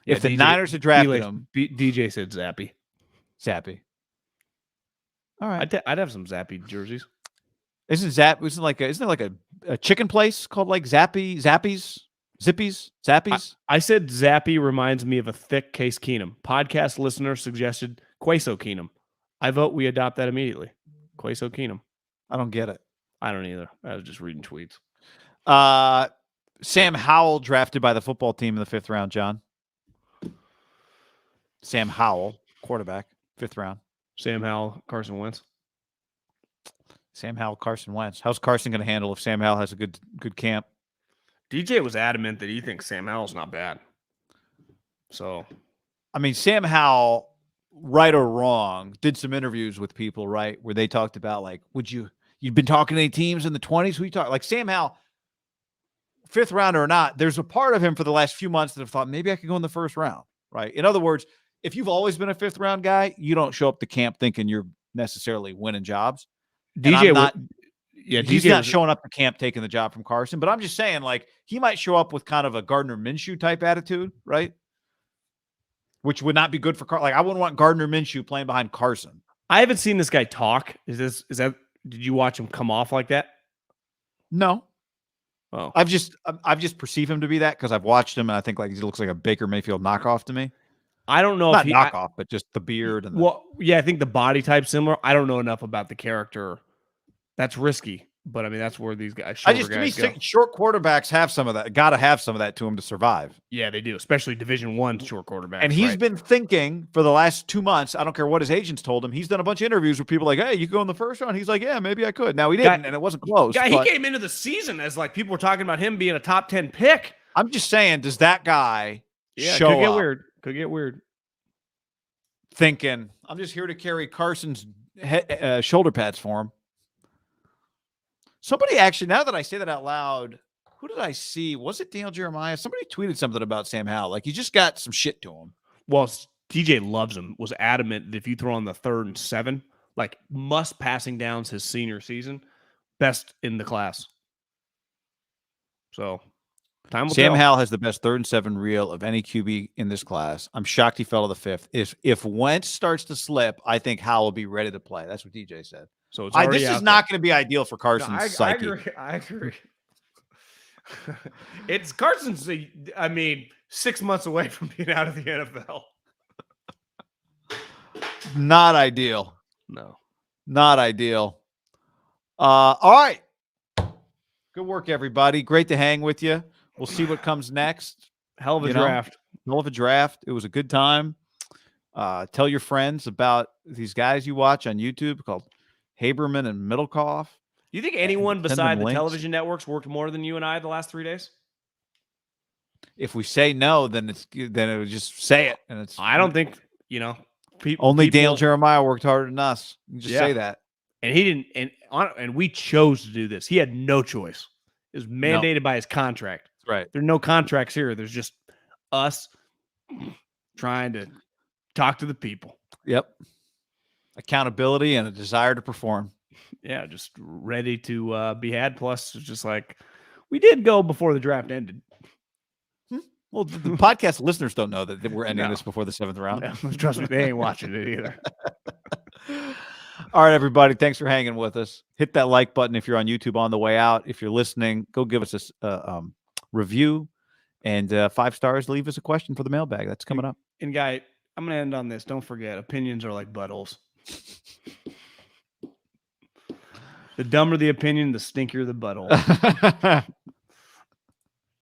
If the Niners had drafted him. DJ said Zappy. Zappy. All right. I'd have some Zappy jerseys. Isn't there like a chicken place called like Zappies? I said Zappy reminds me of a thick Case Keenum. Podcast listener suggested Queso Keenum. I vote we adopt that immediately. Queso Keenum. I don't get it. I don't either. I was just reading tweets. Sam Howell drafted by the football team in the 5th round, John. Sam Howell, quarterback, 5th round. Sam Howell, Carson Wentz. Sam Howell, Carson Wentz. How's Carson going to handle if Sam Howell has a good camp? DJ was adamant that he thinks Sam Howell's not bad. So, I mean, Sam Howell, right or wrong, did some interviews with people, right, where they talked about like, you'd been talking to any teams in the 20s? Who you talk like Sam Howell, 5th rounder or not? There's a part of him for the last few months that have thought maybe I could go in the 1st round, right? In other words, if you've always been a 5th round guy, you don't show up to camp thinking you're necessarily winning jobs. He's not showing up to camp taking the job from Carson, but I'm just saying, like, he might show up with kind of a Gardner Minshew type attitude, right? Which would not be good for Carson. Like, I wouldn't want Gardner Minshew playing behind Carson. I haven't seen this guy talk. Did you watch him come off like that? No. Oh, I've just perceived him to be that because I've watched him and I think like he looks like a Baker Mayfield knockoff to me. I don't know not knockoff, but just the beard and I think the body type's similar. I don't know enough about the character. That's risky, but I mean that's where these guys. Short quarterbacks have some of that. Got to have some of that to them to survive. Yeah, they do, especially Division I short quarterbacks. And he's been thinking for the last 2 months. I don't care what his agents told him. He's done a bunch of interviews with people like, "Hey, you go in the 1st round." He's like, "Yeah, maybe I could." Now he didn't, and it wasn't close. He came into the season as like people were talking about him being a top 10 pick. I'm just saying, does that guy show could get up weird? Could get weird. Thinking I'm just here to carry Carson's shoulder pads for him. Somebody actually, now that I say that out loud, who did I see? Was it Daniel Jeremiah? Somebody tweeted something about Sam Howell. Like, he just got some shit to him. Well, DJ loves him, was adamant that if you throw on the 3rd and 7, like, must passing downs his senior season, best in the class. So, time will Sam tell. Howell has the best 3rd and 7 reel of any QB in this class. I'm shocked he fell to the 5th. If Wentz starts to slip, I think Howell will be ready to play. That's what DJ said. So this is not going to be ideal for Carson's psyche. I agree. It's Carson's, 6 months away from being out of the NFL. Not ideal. No. Not ideal. All right. Good work, everybody. Great to hang with you. We'll see what comes next. Hell of a draft. Hell of a draft. It was a good time. Tell your friends about these guys you watch on YouTube called Haberman and Middlekauff. You think anyone beside the television networks worked more than you and I the last 3 days? If we say no, then it would just say it. And I don't think, only Daniel Jeremiah worked harder than us. You just say that. And he didn't, and we chose to do this. He had no choice. It was mandated by his contract. That's right. There are no contracts here. There's just us trying to talk to the people. Yep. Accountability and a desire to perform. Yeah, just ready to be had. Plus, it's just like we did go before the draft ended. Well, the podcast listeners don't know that we're ending this before the 7th round. No, trust me, they ain't watching it either. All right, everybody. Thanks for hanging with us. Hit that like button if you're on YouTube on the way out. If you're listening, go give us a review and 5 stars. Leave us a question for the mailbag. That's coming up. And guy, I'm going to end on this. Don't forget, opinions are like buttholes. The dumber the opinion, the stinkier the butthole.